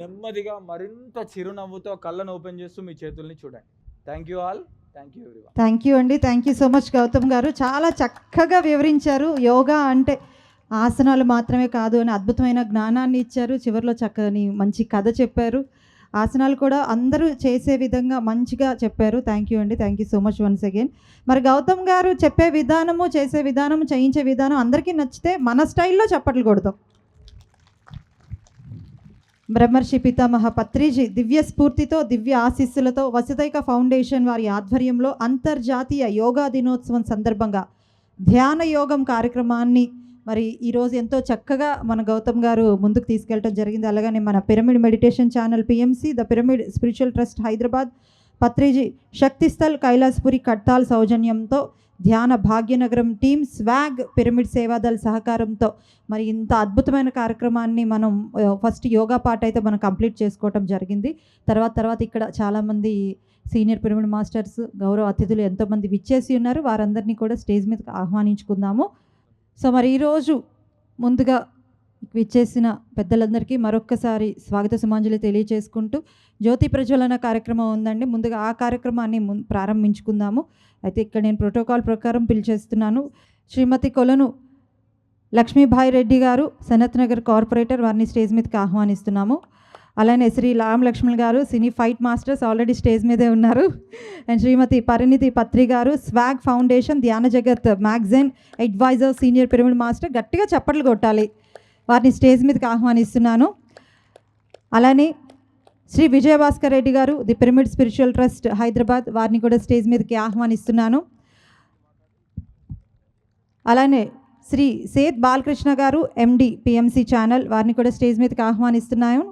నెమ్మదిగా మరింత చిరునవ్వుతో కళ్ళను ఓపెన్ చేస్తూ మీ చేతుల్ని చూడండి. Thank you all. Thank you everyone. Thank you అండి. Thank you so much Gautam గారు. చాలా చక్కగా వివరించారు. యోగా అంటే ఆసనాలు మాత్రమే కాదు అని అద్భుతమైన జ్ఞానాన్ని ఇచ్చారు. చివరిలో చక్కని మంచి కథ చెప్పారు. ఆసనాలు కూడా అందరూ చేసే విధంగా మంచిగా చెప్పారు. థ్యాంక్ యూ అండి. Thank you so much once again. మరి గౌతమ్ గారు చెప్పే విధానము, చేసే విధానము, చేయించే విధానం అందరికీ నచ్చితే మన స్టైల్లో చప్పట్లు కొడతాం. బ్రహ్మర్షి పితామహ పత్రిజీ దివ్య స్ఫూర్తితో, దివ్య ఆశీస్సులతో వసుదైక ఫౌండేషన్ వారి ఆధ్వర్యంలో అంతర్జాతీయ యోగా దినోత్సవం సందర్భంగా ధ్యాన యోగం కార్యక్రమాన్ని మరి ఈరోజు ఎంతో చక్కగా మన గౌతమ్ గారు ముందుకు తీసుకెళ్ళడం జరిగింది. అలాగనే మన pyramid meditation channel PMC, the pyramid spiritual trust Hyderabad, Patriji Shaktisthal Kailasapuri Kattal సౌజన్యంతో, ధ్యాన భాగ్యనగరం టీమ్, స్వాగ్ పిరమిడ్ సేవాదళ సహకారంతో మరి ఇంత అద్భుతమైన కార్యక్రమాన్ని మనం ఫస్ట్ యోగా పార్ట్ అయితే మనం కంప్లీట్ చేసుకోవటం జరిగింది. తర్వాత ఇక్కడ చాలామంది సీనియర్ పిరమిడ్ మాస్టర్స్, గౌరవ అతిథులు ఎంతోమంది విచ్చేసి ఉన్నారు. వారందరినీ కూడా స్టేజ్ మీదకి ఆహ్వానించుకుందాము. సో మరి ఈరోజు ముందుగా విచ్చేసిన పెద్దలందరికీ మరొక్కసారి స్వాగత సుమాంజలి తెలియచేసుకుంటూ జ్యోతి ప్రజ్వలన కార్యక్రమం ఉందండి. ముందుగా ఆ కార్యక్రమాన్ని ప్రారంభించుకుందాము. అయితే ఇక్కడ నేను ప్రోటోకాల్ ప్రకారం పిలిచేస్తున్నాను. శ్రీమతి కొలను లక్ష్మీభాయ్ రెడ్డి గారు, సనత్ నగర్ కార్పొరేటర్, వారిని స్టేజ్ మీదకి ఆహ్వానిస్తున్నాము. అలానే శ్రీ రామ్ లక్ష్మణ్ గారు, సినీ ఫైట్ మాస్టర్స్, ఆల్రెడీ స్టేజ్ మీదే ఉన్నారు. అండ్ శ్రీమతి పరిణితి పత్రి గారు, swag foundation, Dhyana Jagat magazine adviser, senior pyramid master. గట్టిగా చప్పట్లు కొట్టాలి. వారిని స్టేజ్ మీదకి ఆహ్వానిస్తున్నాను. అలానే శ్రీ విజయభాస్కర్ రెడ్డి గారు, the pyramid spiritual trust Hyderabad, వారిని కూడా స్టేజ్ మీదకి ఆహ్వానిస్తున్నాను. అలానే శ్రీ సేత్ బాలకృష్ణ గారు, ఎండి పిఎంసి ఛానల్, వారిని కూడా స్టేజ్ మీదకి ఆహ్వానిస్తున్నాను.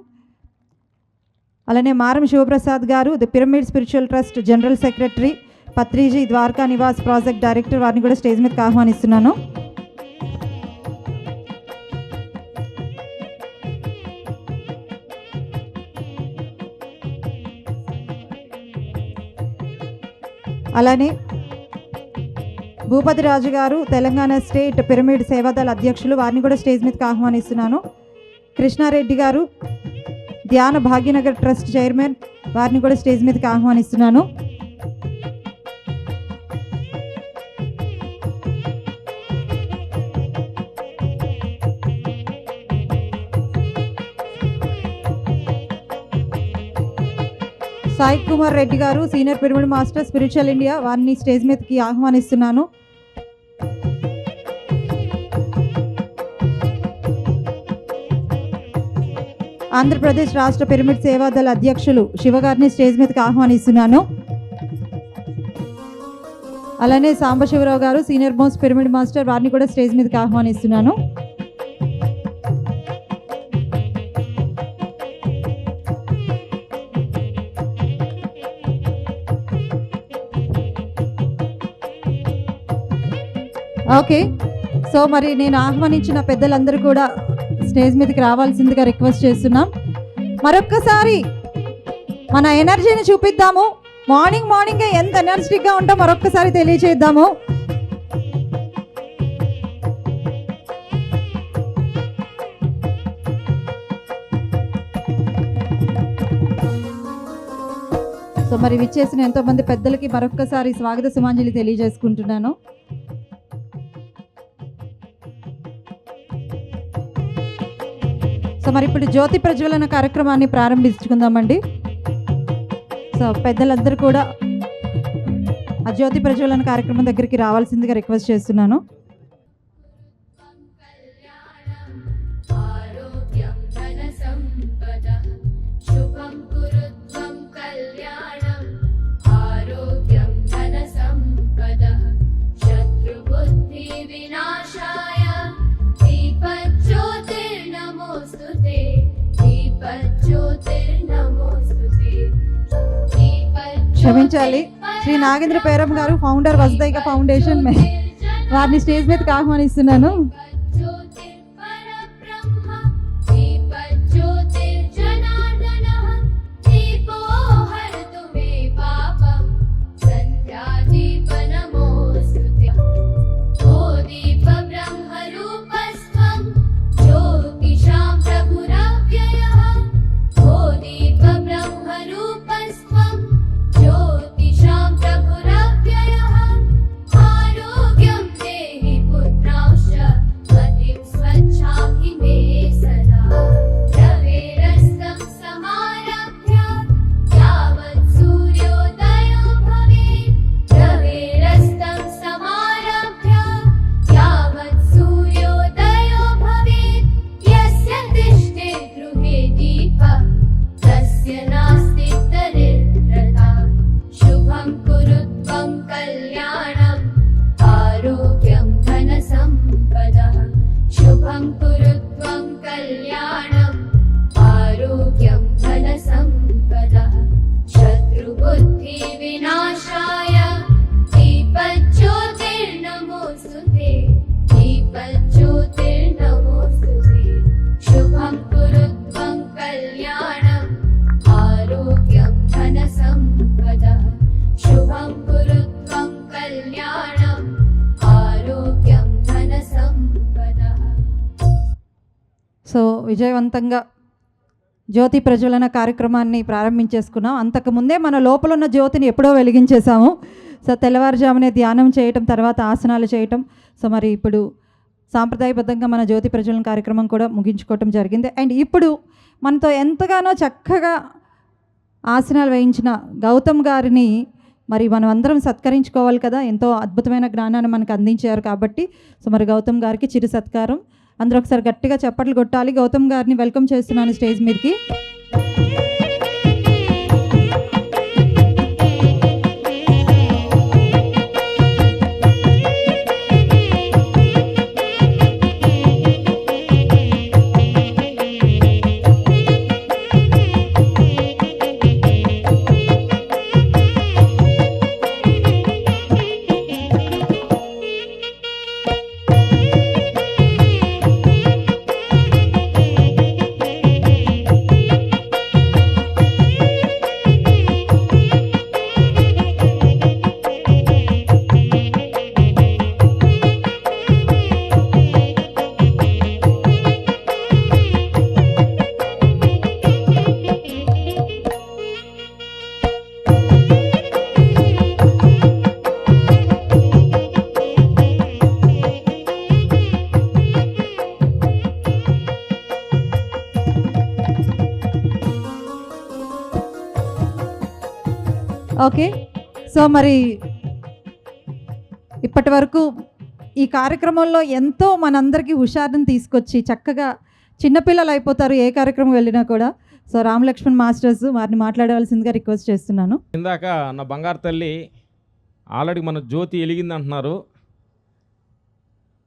అలానే మారం శివప్రసాద్ గారు, the pyramid spiritual Trust general secretary, Patriji Dwaraka Nivas project director, వారిని కూడా స్టేజ్ మీదకి ఆహ్వానిస్తున్నాను. అలానే భూపతి రాజు గారు, తెలంగాణ స్టేట్ పిరమిడ్ సేవాదళ అధ్యక్షులు, వారిని కూడా స్టేజ్ మీదకి ఆహ్వానిస్తున్నాను. కృష్ణారెడ్డి గారు, ధ్యాన భాగ్యనగర్ ట్రస్ట్ చైర్మన్, వారిని కూడా స్టేజ్ మీదకి ఆహ్వానిస్తున్నాను. సాయి కుమార్ రెడ్డి గారు, senior pyramid master, spiritual India, వారిని స్టేజ్ మీదకి ఆహ్వానిస్తున్నాను. ఆంధ్రప్రదేశ్ రాష్ట్ర పిరమిడ్ సేవాదళ అధ్యక్షులు శివగారిని స్టేజ్ మీదకి ఆహ్వానిస్తున్నాను. అలానే సాంబశివరావు గారు, సీనియర్ మోస్ట్ పిరమిడ్ మాస్టర్, వారిని కూడా స్టేజ్ మీదకి ఆహ్వానిస్తున్నాను. ఓకే, సో మరి నేను ఆహ్వానించిన పెద్దలందరూ కూడా స్టేజ్ మీదకి రావాల్సిందిగా రిక్వెస్ట్ చేస్తున్నాం. మరొక్కసారి మన ఎనర్జీని చూపిద్దాము. మార్నింగ్ ఎంత ఎనర్జెటిక్గా ఉంటాం మరొక్కసారి తెలియచేద్దాము. సో మరి విచ్చేసిన ఎంతోమంది పెద్దలకి మరొక్కసారి స్వాగత సుమాంజలి తెలియజేసుకుంటున్నాను. సో మరి ఇప్పుడు జ్యోతి ప్రజ్వలన కార్యక్రమాన్ని ప్రారంభించుకుందామండి. సో పెద్దలందరూ కూడా ఆ జ్యోతి ప్రజ్వలన కార్యక్రమం దగ్గరికి రావాల్సిందిగా రిక్వెస్ట్ చేస్తున్నాను. క్షమించాలి, శ్రీ నాగేంద్ర పేరం గారు, ఫౌండర్ వసుదైక ఫౌండేషన్, వారిని స్టేజ్ మీదకి ఆహ్వానిస్తున్నాను. సో విజయవంతంగా జ్యోతి ప్రజ్వలన కార్యక్రమాన్ని ప్రారంభించేసుకున్నాం. అంతకుముందే మన లోపల ఉన్న జ్యోతిని ఎప్పుడో వెలిగించేసాము. సో తెల్లవారుజామునే ధ్యానం చేయటం, తర్వాత ఆసనాలు చేయటం. సో మరి ఇప్పుడు సాంప్రదాయబద్ధంగా మన జ్యోతి ప్రజ్వలన కార్యక్రమం కూడా ముగించుకోవటం జరిగింది. అండ్ ఇప్పుడు మనతో ఎంతగానో చక్కగా ఆసనాలు వేయించిన గౌతమ్ గారిని మరి మనం అందరం సత్కరించుకోవాలి కదా. ఎంతో అద్భుతమైన జ్ఞానాన్ని మనకు అందించారు కాబట్టి సో మరి గౌతమ్ గారికి చిరు సత్కారం. అందరూ ఒకసారి గట్టిగా చప్పట్లు కొట్టాలి. గౌతమ్ గారిని వెల్కమ్ చేస్తున్నాను స్టేజ్ మీదకి. ఓకే, సో మరి ఇప్పటి వరకు ఈ కార్యక్రమంలో ఎంతో మనందరికీ హుషారుని తీసుకొచ్చి చక్కగా చిన్నపిల్లలు అయిపోతారు ఏ కార్యక్రమం వెళ్ళినా కూడా. సో రామలక్ష్మణ్ మాస్టర్స్ వారిని మాట్లాడవలసిందిగా రిక్వెస్ట్ చేస్తున్నాను. ఇందాక నా బంగారు తల్లి ఆల్రెడీ మన జ్యోతి వెలిగింది అంటున్నారు.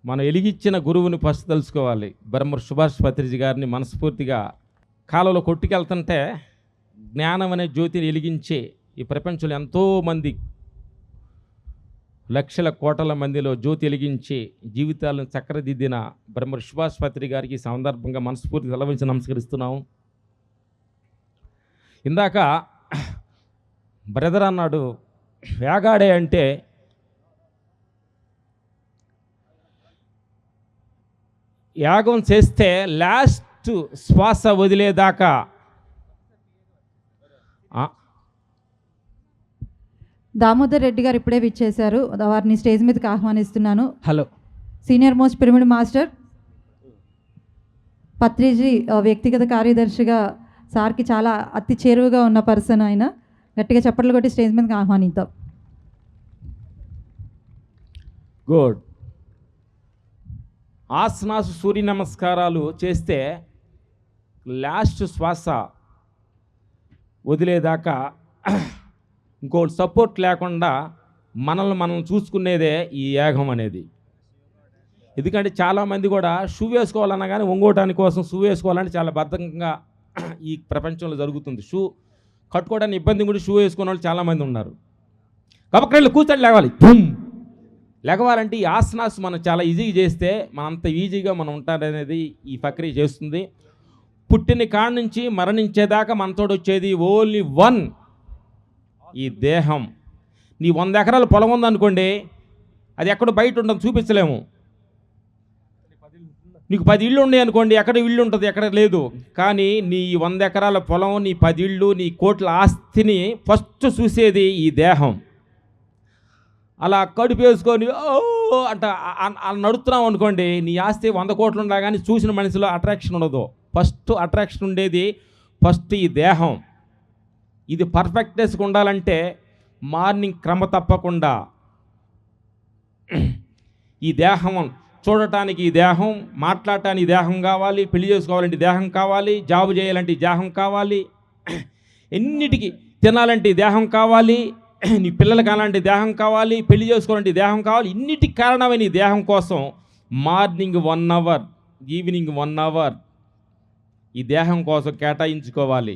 మనం వెలిగించిన గురువుని ఫస్ట్ తెలుసుకోవాలి. బ్రహ్మర్ సుభాష్ పత్రిజీ గారిని మనస్ఫూర్తిగా కాలంలో కొట్టుకెళ్తుంటే జ్ఞానం అనే జ్యోతిని వెలిగించి ఈ ప్రపంచంలో ఎంతోమంది లక్షల కోట్ల మందిలో జ్యోతి వెలిగించి జీవితాలను చక్కరదిద్దిన బ్రహ్మర్ సుభాష్ పత్రి గారికి ఈ సందర్భంగా మనస్ఫూర్తిగా తలవంచి నమస్కరిస్తున్నాము. ఇందాక బ్రదర్ అన్నాడు వేగాడే అంటే యాగం చేస్తే లాస్ట్ శ్వాస వదిలేదాకా దామోదర్ రెడ్డి గారు ఇప్పుడే విచ్చేశారు, వారిని స్టేజ్ మీదకి ఆహ్వానిస్తున్నాను. Hello, senior most pyramid master Patriji వ్యక్తిగత కార్యదర్శిగా సార్కి చాలా అతి చేరువుగా ఉన్న పర్సన్ ఆయన. గట్టిగా చప్పట్లు కొట్టి స్టేజ్ మీదకి ఆహ్వానిద్దాం. గుడ్. ఆసనాసు సూర్య నమస్కారాలు చేస్తే లాస్ట్ శ్వాస వదిలేదాకా ఇంకోటి సపోర్ట్ లేకుండా మనల్ని మనం చూసుకునేదే ఈ యాగం అనేది. ఎందుకంటే చాలామంది కూడా షూ వేసుకోవాలన్నా కానీ ఒంగోటాని కోసం షూ వేసుకోవాలంటే చాలా బద్ధకంగా ఈ ప్రపంచంలో జరుగుతుంది. షూ కట్టుకోవడానికి ఇబ్బంది కూడా షూ వేసుకునే వాళ్ళు చాలామంది ఉన్నారు. కాబట్టి కూర్చొని లేవాలి. లేగవాలంటే ఈ ఆసనాస్ మనం చాలా ఈజీగా చేస్తే మనం అంత ఈజీగా మనం ఉంటారనేది ఈ ప్రక్రియ చేస్తుంది. పుట్టిన కాడ నుంచి మరణించేదాకా మనతో వచ్చేది ఓన్లీ వన్, ఈ దేహం. నీ 100 ఎకరాల పొలం ఉందనుకోండి, అది ఎక్కడ బయట ఉండదు, చూపించలేము. నీకు 10 ఇళ్ళు ఉన్నాయి అనుకోండి, ఎక్కడ ఇల్లు ఉంటుంది, ఎక్కడ లేదు. కానీ నీ 100 ఎకరాల పొలం, నీ 10 ఇళ్ళు, నీ కోట్ల ఆస్తిని ఫస్ట్ చూసేది ఈ దేహం. అలా కడుపు వేసుకొని అంట నడుస్తున్నాం అనుకోండి, నీ ఆస్తి 100 కోట్లు ఉండా కానీ చూసిన మనిషిలో అట్రాక్షన్ ఉండదు. ఫస్ట్ అట్రాక్షన్ ఉండేది ఫస్ట్ ఈ దేహం. ఇది పర్ఫెక్ట్నెస్గా ఉండాలంటే మార్నింగ్ క్రమ తప్పకుండా ఈ దేహం చూడటానికి ఈ దేహం, మాట్లాడటానికి దేహం కావాలి, పెళ్లి చేసుకోవాలంటే దేహం కావాలి, జాబు చేయాలంటే దేహం కావాలి, ఎన్నిటికీ తినాలంటే దేహం కావాలి, నీ పిల్లలకి అలాంటి దేహం కావాలి, పెళ్లి చేసుకోవాలంటే దేహం కావాలి. ఇన్నిటికి కారణమైన ఈ దేహం కోసం మార్నింగ్ 1 అవర్, ఈవినింగ్ 1 అవర్ ఈ దేహం కోసం కేటాయించుకోవాలి.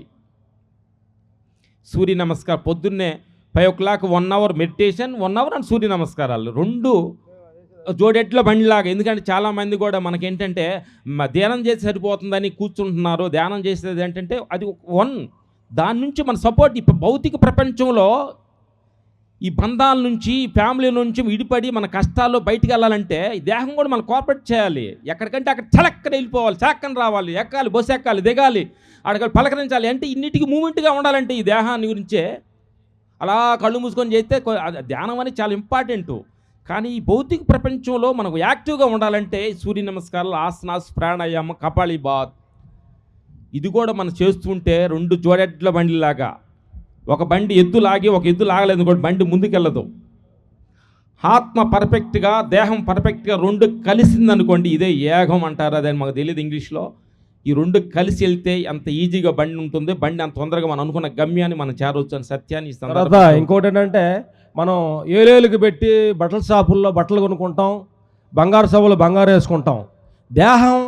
సూర్య నమస్కారం పొద్దున్నే 5 o'clock 1 hour meditation, 1 hour and Surya నమస్కారాలు, 2 జోడెట్ల బండిలాగా. ఎందుకంటే చాలామంది కూడా మనకేంటంటే ధ్యానం చేసి సరిపోతుందని కూర్చుంటున్నారు. ధ్యానం చేసేది ఏంటంటే అది 1, దాని నుంచి మన సపోర్ట్. ఇప్పుడు భౌతిక ప్రపంచంలో ఈ బంధాల నుంచి, ఫ్యామిలీ నుంచి విడిపడి మన కష్టాల్లో బయటికి వెళ్ళాలంటే ఈ దేహం కూడా మనం కోఆపరేట్ చేయాలి. ఎక్కడికంటే అక్కడ చలక్కన వెళ్ళిపోవాలి, చలక్కన రావాలి, ఎక్కాలి, బస్సు ఎక్కాలి, దిగాలి, అక్కడ పలకరించాలి. అంటే ఇన్నిటికి మూమెంట్గా ఉండాలంటే ఈ దేహాన్ని గురించే అలా కళ్ళు మూసుకొని చేస్తే ధ్యానం అనేది చాలా ఇంపార్టెంట్. కానీ ఈ భౌతిక ప్రపంచంలో మనకు యాక్టివ్గా ఉండాలంటే సూర్య నమస్కారాలు, ఆసనాస్, ప్రాణాయామం, కపాలి బాత్ ఇది కూడా మనం చేస్తుంటే 2 జోడెడ్ల బండిలాగా, ఒక బండి ఎద్దు లాగి ఒక ఎద్దు లాగలేదు కూడా బండి ముందుకెళ్ళదు. ఆత్మ పర్ఫెక్ట్గా, దేహం పర్ఫెక్ట్గా 2 కలిసిందనుకోండి, ఇదే యాగం అంటారు. అదని మాకు తెలియదు ఇంగ్లీష్లో. ఈ 2 కలిసి వెళ్తే అంత ఈజీగా బండి ఉంటుంది, బండి అంత తొందరగా మనం అనుకున్న గమ్యాన్ని మనం చేరవచ్చు అని సత్యాన్ని ఇస్తాం. ఇంకోటి ఏంటంటే మనం ఏలేలకు పెట్టి బట్టల షాపుల్లో బట్టలు కొనుక్కుంటాం, బంగారు సభలో బంగారు వేసుకుంటాం. దేహం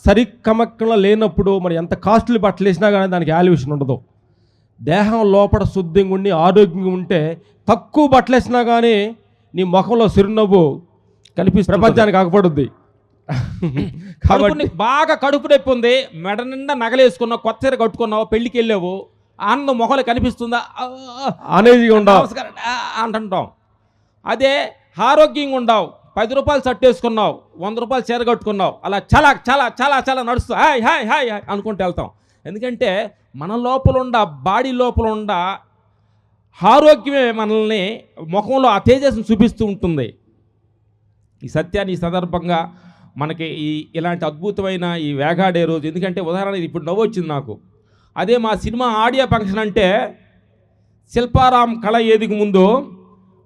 సరిక్రమక్కన లేనప్పుడు మనం ఎంత కాస్ట్లీ బట్టలు వేసినా కానీ దానికి వాల్యుయేషన్ ఉండదు. దేహం లోపల శుద్ధిగా ఉండి ఆరోగ్యంగా ఉంటే తక్కువ బట్టలు వేసినా కానీ నీ ముఖంలో చిరునవ్వు కనిపిస్తుంది, ప్రపంచానికి ఆగపడుద్ది. కాబట్టి బాగా కడుపు నొప్పి ఉంది, మెడ నిండా నగలేసుకున్నావు, కొత్త చీర కట్టుకున్నావు, పెళ్ళికి వెళ్ళావు, ఆనందం మొఖంలో కనిపిస్తుందా అనేదిగా ఉండవు అంటుంటాం. అదే ఆరోగ్యంగా ఉండవు, 10 రూపాయలు షర్ట్ వేసుకున్నావు, 100 రూపాయలు చీర కట్టుకున్నావు, అలా చాలా చాలా చాలా చాలా నడుస్తూ హాయ్ హాయ్ హాయ్ అనుకుంటూ వెళ్తాం. ఎందుకంటే మన లోపల ఉండ, బాడీ లోపల ఉండ ఆరోగ్యమే మనల్ని ముఖంలో ఆ తేజస్సును చూపిస్తూ ఉంటుంది. ఈ సత్యాన్ని ఈ సందర్భంగా మనకి ఇలాంటి అద్భుతమైన ఈ వేగాడే రోజు. ఎందుకంటే ఉదాహరణ ఇప్పుడు నవ్వు వచ్చింది నాకు. అదే మా సినిమా ఆడియో ఫంక్షన్ అంటే శిల్పారాం కళ ఏదికి ముందు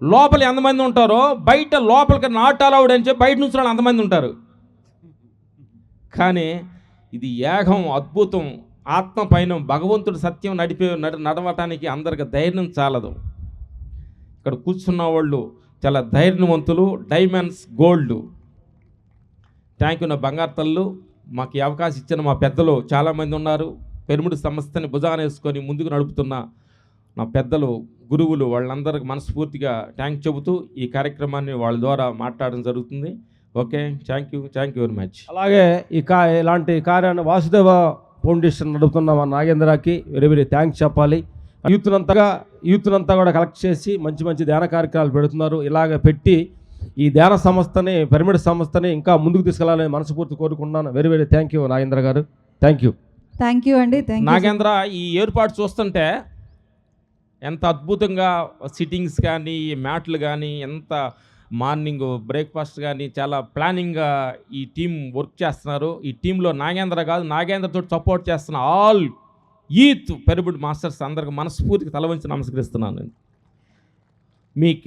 లోపల ఎంతమంది ఉంటారో బయట లోపలికి నాట్ అలౌడ్ అని చెప్పి బయట నుంచి వాళ్ళు అంతమంది ఉంటారు. కానీ ఇది యాగం, అద్భుతం, ఆత్మ పైన భగవంతుడు సత్యం నడవటానికి అందరికి ధైర్యం చాలదు. ఇక్కడ కూర్చున్న వాళ్ళు చాలా ధైర్యవంతులు, డైమండ్స్ గోల్డ్. థ్యాంక్ యూ నా బంగారు తల్లు. మాకు ఈ అవకాశం ఇచ్చిన మా పెద్దలు చాలామంది ఉన్నారు. పిరమిడ్ సంస్థని భుజాన వేసుకొని ముందుకు నడుపుతున్న నా పెద్దలు, గురువులు, వాళ్ళందరికీ మనస్ఫూర్తిగా థ్యాంక్ చెబుతూ ఈ కార్యక్రమాన్ని వాళ్ళ ద్వారా మాట్లాడడం జరుగుతుంది. Okay, thank you very much. అలాగే ఇలాంటి కార్యాన్ని వాసుదేవ ఫౌండేషన్ నడుపుతున్న మా నాగేంద్రకి వెరీ థ్యాంక్స్ చెప్పాలి. యూత్నంతా కూడా కలెక్ట్ చేసి మంచి మంచి ధ్యాన కార్యక్రమాలు పెడుతున్నారు. ఇలాగ పెట్టి ఈ ధ్యాన సంస్థని, పిరమిడ్ సంస్థని ఇంకా ముందుకు తీసుకెళ్లాలని మనస్ఫూర్తి కోరుకుంటున్నాను. వెరీ థ్యాంక్ యూ నాగేంద్ర గారు. థ్యాంక్ యూ అండి. నాగేంద్ర, ఈ ఏర్పాటు చూస్తుంటే ఎంత అద్భుతంగా సిట్టింగ్స్ కానీ, మ్యాట్లు కానీ, ఎంత మార్నింగ్ బ్రేక్ఫాస్ట్ కానీ చాలా ప్లానింగ్గా ఈ టీం వర్క్ చేస్తున్నారు. ఈ టీంలో నాగేంద్రతో సపోర్ట్ చేస్తున్న ఆల్ యూత్ పిరమిడ్ మాస్టర్స్ అందరికి మనస్ఫూర్తిగా తలవంచి నమస్కరిస్తున్నాను.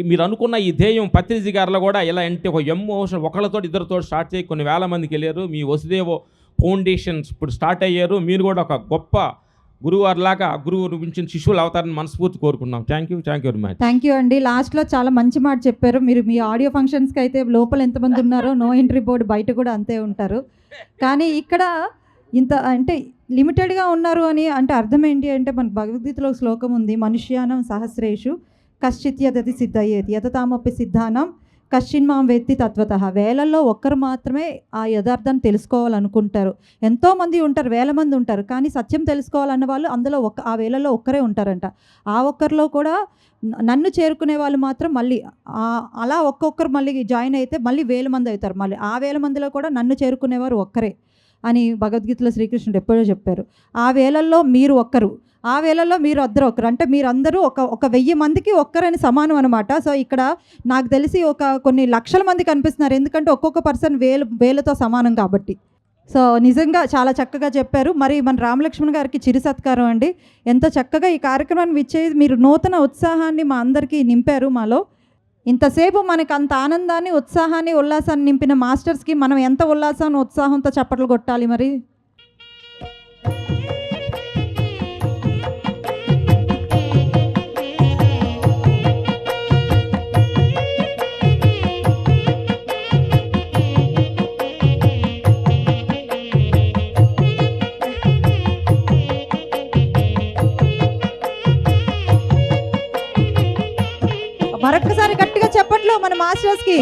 మీరు అనుకున్న ఈ ధ్యేయం పత్రిజీ గారిలో కూడా ఎలా అంటే ఒక ఎమోషన్ ఒకళ్ళతో ఇద్దరితో స్టార్ట్ చేయి కొన్ని వేల మందికి వెళ్ళారు. మీ వసుదేవ ఫౌండేషన్స్ ఇప్పుడు స్టార్ట్ అయ్యారు. మీరు కూడా ఒక గొప్ప గురువారిలాగా గురువు మించిన శిష్యులు అవుతారని మనస్ఫూర్తి కోరుకున్నాం. Thank you very much. Thank you అండి. లాస్ట్లో చాలా మంచి మాట చెప్పారు. మీరు మీ ఆడియో ఫంక్షన్స్కి అయితే లోపల ఎంతమంది ఉన్నారో నో ఎంట్రీ బోర్డు బయట కూడా అంతే ఉంటారు. కానీ ఇక్కడ ఇంత అంటే లిమిటెడ్గా ఉన్నారు అని అంటే అర్థం ఏంటి అంటే మనకు భగవద్గీతలో శ్లోకం ఉంది, మనుష్యానం సహస్రేషు కశ్చిత్ యతతి సిద్ధయేతి యతతామపి సిద్ధానం కశ్చిన్మాం వేత్తి తత్వతః. వేలల్లో ఒక్కరు మాత్రమే ఆ యథార్థాన్ని తెలుసుకోవాలనుకుంటారు. ఎంతోమంది ఉంటారు, వేల మంది ఉంటారు, కానీ సత్యం తెలుసుకోవాలన్న వాళ్ళు అందులో ఆ వేలలో ఒక్కరే ఉంటారంట. ఆ ఒక్కరిలో కూడా నన్ను చేరుకునే వాళ్ళు మాత్రం మళ్ళీ అలా ఒక్కొక్కరు మళ్ళీ జాయిన్ అయితే మళ్ళీ 1000 మంది అవుతారు. మళ్ళీ ఆ 1000 మందిలో కూడా నన్ను చేరుకునేవారు ఒక్కరే అని భగవద్గీతలో శ్రీకృష్ణుడు ఎప్పుడో చెప్పారు. ఆ వేలల్లో మీరు ఒక్కరు, ఆ వేళల్లో మీరు ఒకరు అంటే మీరందరూ ఒక 1000 మందికి ఒక్కరని సమానం అనమాట. సో ఇక్కడ నాకు తెలిసి కొన్ని లక్షల మంది కనిపిస్తున్నారు, ఎందుకంటే ఒక్కొక్క పర్సన్ వేలతో సమానం కాబట్టి. సో నిజంగా చాలా చక్కగా చెప్పారు. మరి మన రామలక్ష్మణ్ గారికి చిరు సత్కారం అండి. ఎంతో చక్కగా ఈ కార్యక్రమాన్ని విచ్చేసి మీరు నూతన ఉత్సాహాన్ని మా అందరికీ నింపారు. మాలో ఇంతసేపు మనకు అంత ఆనందాన్ని, ఉత్సాహాన్ని, ఉల్లాసాన్ని నింపిన మాస్టర్స్కి మనం ఎంత ఉల్లాసాన్ని, ఉత్సాహంతో చప్పట్లు కొట్టాలి మరి. మరొక్కసారి గట్టిగా చెప్పట్లు మన మాస్టర్స్కి.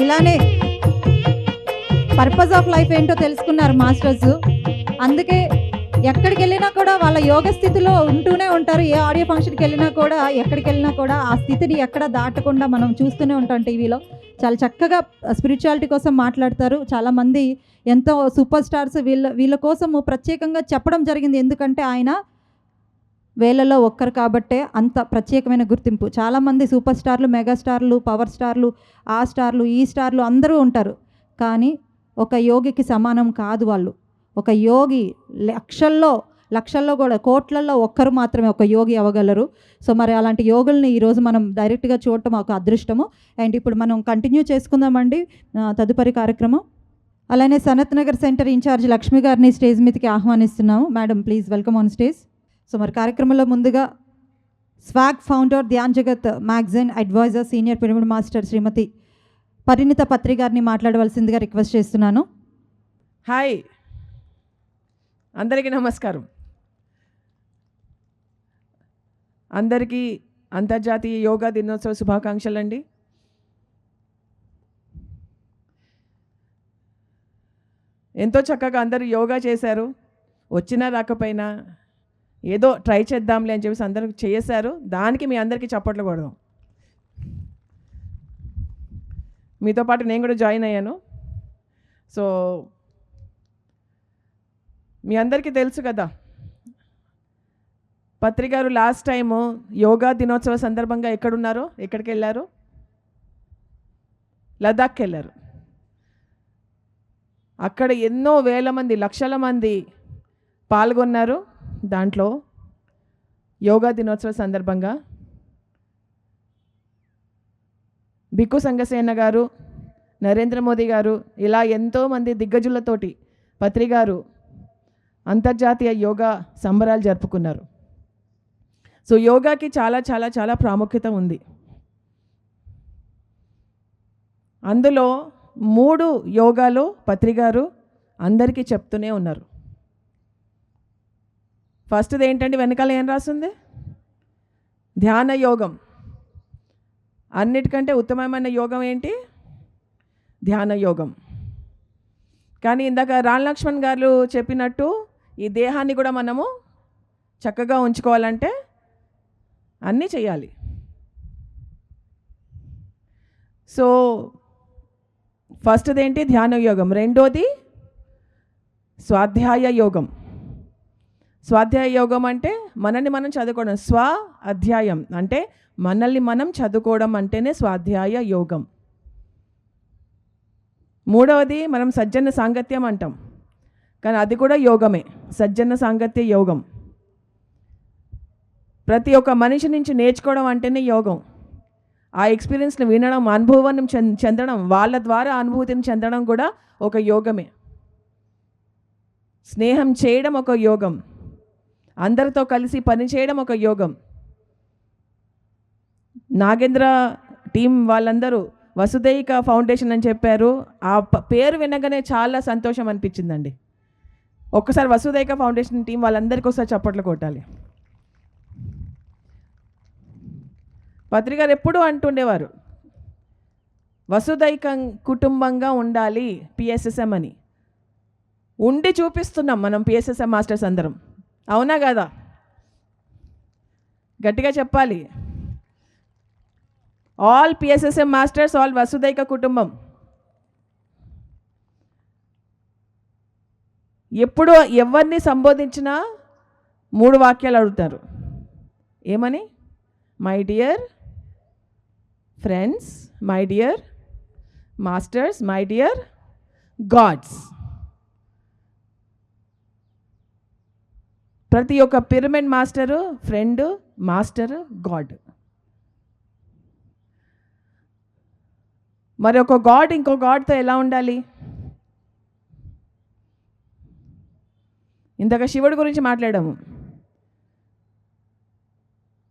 ఇలానే పర్పస్ ఆఫ్ లైఫ్ ఏంటో తెలుసుకున్నారు మాస్టర్స్. అందుకే ఎక్కడికి వెళ్ళినా కూడా వాళ్ళ యోగ స్థితిలో ఉంటూనే ఉంటారు. ఏ ఆడియో ఫంక్షన్కి వెళ్ళినా కూడా, ఎక్కడికి వెళ్ళినా కూడా ఆ స్థితిని ఎక్కడ దాటకుండా మనం చూస్తూనే ఉంటాం టీవీలో. చాలా చక్కగా స్పిరిచువాలిటీ కోసం మాట్లాడతారు. చాలామంది ఎంతో సూపర్ స్టార్స్ వీళ్ళ కోసము ప్రత్యేకంగా చెప్పడం జరిగింది. ఎందుకంటే ఆయన వేలలో ఒక్కరు కాబట్టే అంత ప్రత్యేకమైన గుర్తింపు. చాలామంది సూపర్ స్టార్లు, మెగాస్టార్లు, పవర్ స్టార్లు, ఆ స్టార్లు, ఈ స్టార్లు అందరూ ఉంటారు, కానీ ఒక యోగికి సమానం కాదు వాళ్ళు. ఒక యోగి లక్షల్లో కూడా కోట్లల్లో ఒక్కరు మాత్రమే ఒక యోగి అవ్వగలరు. సో మరి అలాంటి యోగుల్ని ఈరోజు మనం డైరెక్ట్గా చూడటం ఒక అదృష్టము. అండ్ ఇప్పుడు మనం కంటిన్యూ చేసుకుందామండి తదుపరి కార్యక్రమం. అలానే సనత్ నగర్ సెంటర్ ఇన్ఛార్జ్ లక్ష్మి గారిని స్టేజ్ మీదకి ఆహ్వానిస్తున్నాము. Madam please welcome on stage. So మరి కార్యక్రమంలో ముందుగా Swag founder Dhyan Jagat magazine adviser senior pyramid master Srimati Parinita Patri గారిని మాట్లాడవలసిందిగా రిక్వెస్ట్ చేస్తున్నాను. హాయ్, అందరికీ నమస్కారం. అందరికీ అంతర్జాతీయ యోగా దినోత్సవ శుభాకాంక్షలు అండి. ఎంతో చక్కగా అందరూ యోగా చేశారు. వచ్చినా రాకపోయినా ఏదో ట్రై చేద్దాంలే అని చెప్పేసి అందరూ చేశారు. దానికి మీ అందరికీ చప్పట్లు కొడదాం. మీతో పాటు నేను కూడా జాయిన్ అయ్యాను. సో మీ అందరికీ తెలుసు కదా, పత్రికారు లాస్ట్ టైము యోగా దినోత్సవ సందర్భంగా ఎక్కడున్నారో, ఎక్కడికి వెళ్ళారు? లదాఖ్కి వెళ్ళారు. అక్కడ ఎన్నో వేల మంది, లక్షల మంది పాల్గొన్నారు. దాంట్లో యోగా దినోత్సవ సందర్భంగా బిక్కు సంగసేన గారు, నరేంద్ర మోదీ గారు, ఇలా ఎంతోమంది దిగ్గజులతోటి పత్రి గారు అంతర్జాతీయ యోగా సంబరాలు జరుపుకున్నారు. సో యోగాకి చాలా చాలా చాలా ప్రాముఖ్యత ఉంది. అందులో 3 యోగాలు పత్రి గారు అందరికీ చెప్తూనే ఉన్నారు. ఫస్ట్ది ఏంటంటే వెనకాల ఏం రాస్తుంది? ధ్యాన యోగం. అన్నిటికంటే ఉత్తమమైన యోగం ఏంటి? ధ్యాన యోగం. కానీ ఇందాక రామ్ లక్ష్మణ్ గారు చెప్పినట్టు ఈ దేహాన్ని కూడా మనము చక్కగా ఉంచుకోవాలంటే అన్నీ చేయాలి. సో ఫస్ట్ది ఏంటి? ధ్యాన యోగం. రెండోది స్వాధ్యాయ యోగం. స్వాధ్యాయ యోగం అంటే మనల్ని మనం చదువుకోవడం. స్వ అధ్యాయం అంటే మనల్ని మనం చదువుకోవడం అంటేనే స్వాధ్యాయ యోగం. మూడవది మనం సజ్జన సాంగత్యం అంటాం, కానీ అది కూడా యోగమే, సజ్జన సాంగత్య యోగం. ప్రతి ఒక్క మనిషి నుంచి నేర్చుకోవడం అంటేనే యోగం. ఆ ఎక్స్పీరియన్స్ని వినడం, అనుభవాన్ని చెందడం, వాళ్ళ ద్వారా అనుభూతిని చెందడం కూడా ఒక యోగమే. స్నేహం చేయడం ఒక యోగం, అందరితో కలిసి పనిచేయడం ఒక యోగం. నాగేంద్ర టీం వాళ్ళందరూ వసుదైక ఫౌండేషన్ అని చెప్పారు. ఆ పేరు వినగానే చాలా సంతోషం అనిపించిందండి. ఒక్కసారి వసుదైక ఫౌండేషన్ టీం వాళ్ళందరికీ ఒకసారి చప్పట్లు కొట్టాలి. పత్రి గారు ఎప్పుడూ అంటుండేవారు వసుదైక కుటుంబంగా ఉండాలి పిఎస్ఎస్ఎం అని. ఉండి చూపిస్తున్నాం మనం పిఎస్ఎస్ఎం మాస్టర్స్ అందరం, అవునా కదా? గట్టిగా చెప్పాలి. ఆల్ పిఎస్ఎస్ఎం మాస్టర్స్, ఆల్ వసుదైక కుటుంబం. ఎప్పుడు ఎవరిని సంబోధించినా 3 వాక్యాలు అడుగుతారు. ఏమని? My dear friends, my dear masters, my dear God's. ప్రతి ఒక్క pyramid master friend, master, God. మరి ఒక గాడ్ ఇంకో గాడ్తో ఎలా ఉండాలి? ఇందాక శివుడి గురించి మాట్లాడాము.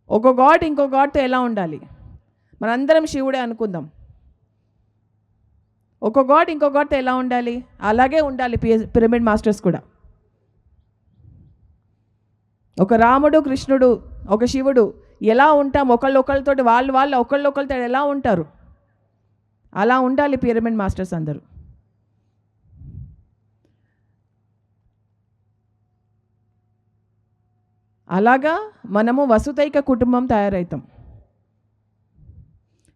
ఒక గాడ్ ఇంకో గాడ్తో ఎలా ఉండాలి? మనందరం శివుడే అనుకుందాం. ఒక గాడ్ ఇంకో గాడ్తో ఎలా ఉండాలి? అలాగే ఉండాలి పిరమిడ్ మాస్టర్స్ కూడా. ఒక రాముడు, కృష్ణుడు, ఒక శివుడు ఎలా ఉంటాం, ఒకళ్ళొకళ్ళతో వాళ్ళు ఒకళ్ళొకళ్ళతో ఎలా ఉంటారు, అలా ఉండాలి పిరమిడ్ మాస్టర్స్ అందరూ. అలాగా మనము వసుదైక కుటుంబం తయారవుతాం.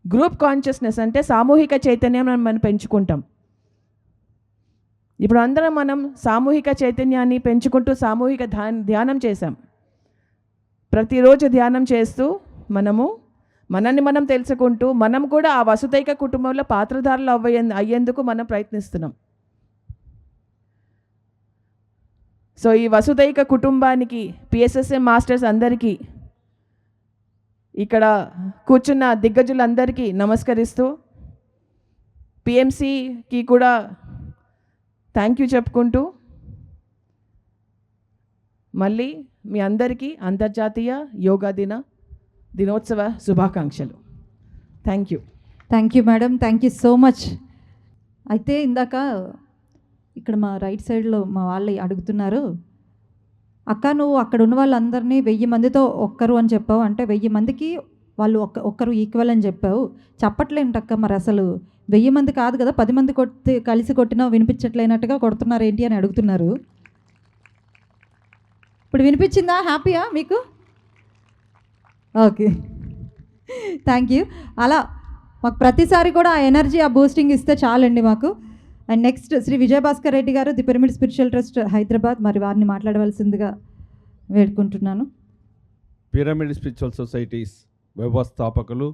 గ్రూప్ కాన్షియస్నెస్ అంటే సామూహిక చైతన్యం మనం పెంచుకుంటాం. ఇప్పుడు అందరం మనం సామూహిక చైతన్యాన్ని పెంచుకుంటూ సామూహిక ధ్యానం చేశాం. ప్రతిరోజు ధ్యానం చేస్తూ మనల్ని మనం తెలుసుకుంటూ మనం కూడా ఆ వసుదైక కుటుంబంలో పాత్రధారులు అయ్యేందుకు మనం ప్రయత్నిస్తున్నాం. సో ఈ వసుదైక కుటుంబానికి, పిఎస్ఎస్ఎం మాస్టర్స్ అందరికీ, ఇక్కడ కూర్చున్న దిగ్గజులందరికీ నమస్కరిస్తూ, పిఎంసికి కూడా థ్యాంక్ యూ చెప్పుకుంటూ, మళ్ళీ మీ అందరికీ అంతర్జాతీయ యోగా దినోత్సవ శుభాకాంక్షలు. Thank you. Thank you madam, thank you so much. అయితే ఇందాక ఇక్కడ మా రైట్ సైడ్లో మా వాళ్ళు అడుగుతున్నారు, అక్క నువ్వు అక్కడ ఉన్న వాళ్ళందరినీ 1000 మందితో ఒక్కరు అని చెప్పావు, అంటే 1000 మందికి వాళ్ళు ఒక్కరు ఈక్వల్ అని చెప్పావు, చెప్పట్లేంటక్క మరి అసలు 1000 మంది కాదు కదా, 10 మంది కలిసి కొట్టినా వినిపించట్లేనట్టుగా కొడుతున్నారు ఏంటి అని అడుగుతున్నారు. ఇప్పుడు వినిపించిందా? హ్యాపీయా మీకు? Okay, thank you. అలా మాకు ప్రతిసారి కూడా ఆ ఎనర్జీ, ఆ బూస్టింగ్ ఇస్తే చాలండి మాకు. అండ్ నెక్స్ట్ శ్రీ విజయభాస్కర్ రెడ్డి గారు, the pyramid spiritual trust Hyderabad, మరి వారిని మాట్లాడవలసిందిగా వేడుకుంటున్నాను. పిరమిడ్ స్పిరిచువల్ సొసైటీస్ వ్యవస్థాపకులు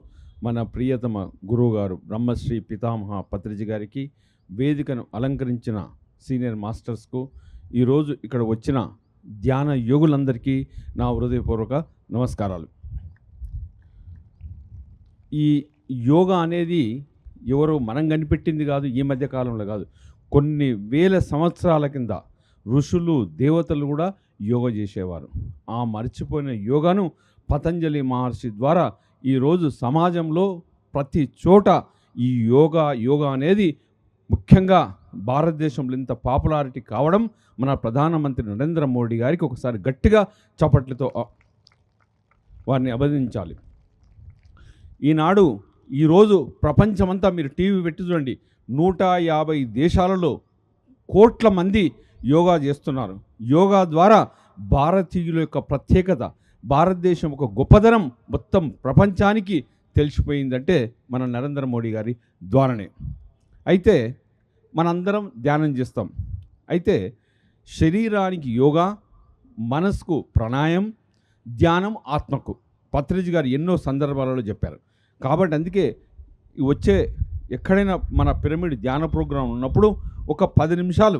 మన ప్రియతమ గురువు గారు బ్రహ్మశ్రీ పితామహ పత్రిజీ గారికి, వేదికను అలంకరించిన సీనియర్ మాస్టర్స్కు, ఈరోజు ఇక్కడ వచ్చిన ధ్యాన యోగులందరికీ నా హృదయపూర్వక నమస్కారాలు. ఈ యోగా అనేది ఎవరు మనం కనిపెట్టింది కాదు, ఈ మధ్య కాలంలో కాదు, కొన్ని వేల సంవత్సరాల కింద ఋషులు దేవతలు కూడా యోగా చేసేవారు. ఆ మర్చిపోయిన యోగాను పతంజలి మహర్షి ద్వారా ఈరోజు సమాజంలో ప్రతి చోట ఈ యోగా అనేది ముఖ్యంగా భారతదేశంలో ఇంత పాపులారిటీ కావడం మన ప్రధానమంత్రి నరేంద్ర మోడీ గారికి ఒకసారి గట్టిగా చప్పట్లతో వారిని అభినందించాలి. ఈరోజు ప్రపంచమంతా మీరు టీవీ పెట్టి చూడండి, 150 దేశాలలో కోట్ల మంది యోగా చేస్తున్నారు. యోగా ద్వారా భారతీయుల యొక్క ప్రత్యేకత, భారతదేశం ఒక గొప్పదనం మొత్తం ప్రపంచానికి తెలిసిపోయిందంటే మన నరేంద్ర మోడీ గారి ద్వారానే. అయితే మనందరం ధ్యానం చేస్తాం. అయితే శరీరానికి యోగా, మనసుకు ప్రాణాయామం, ధ్యానం ఆత్మకు పత్రిజీ గారు ఎన్నో సందర్భాలలో చెప్పారు. కాబట్టి అందుకే వచ్చే ఎక్కడైనా మన పిరమిడ్ ధ్యాన ప్రోగ్రాం ఉన్నప్పుడు ఒక 10 నిమిషాలు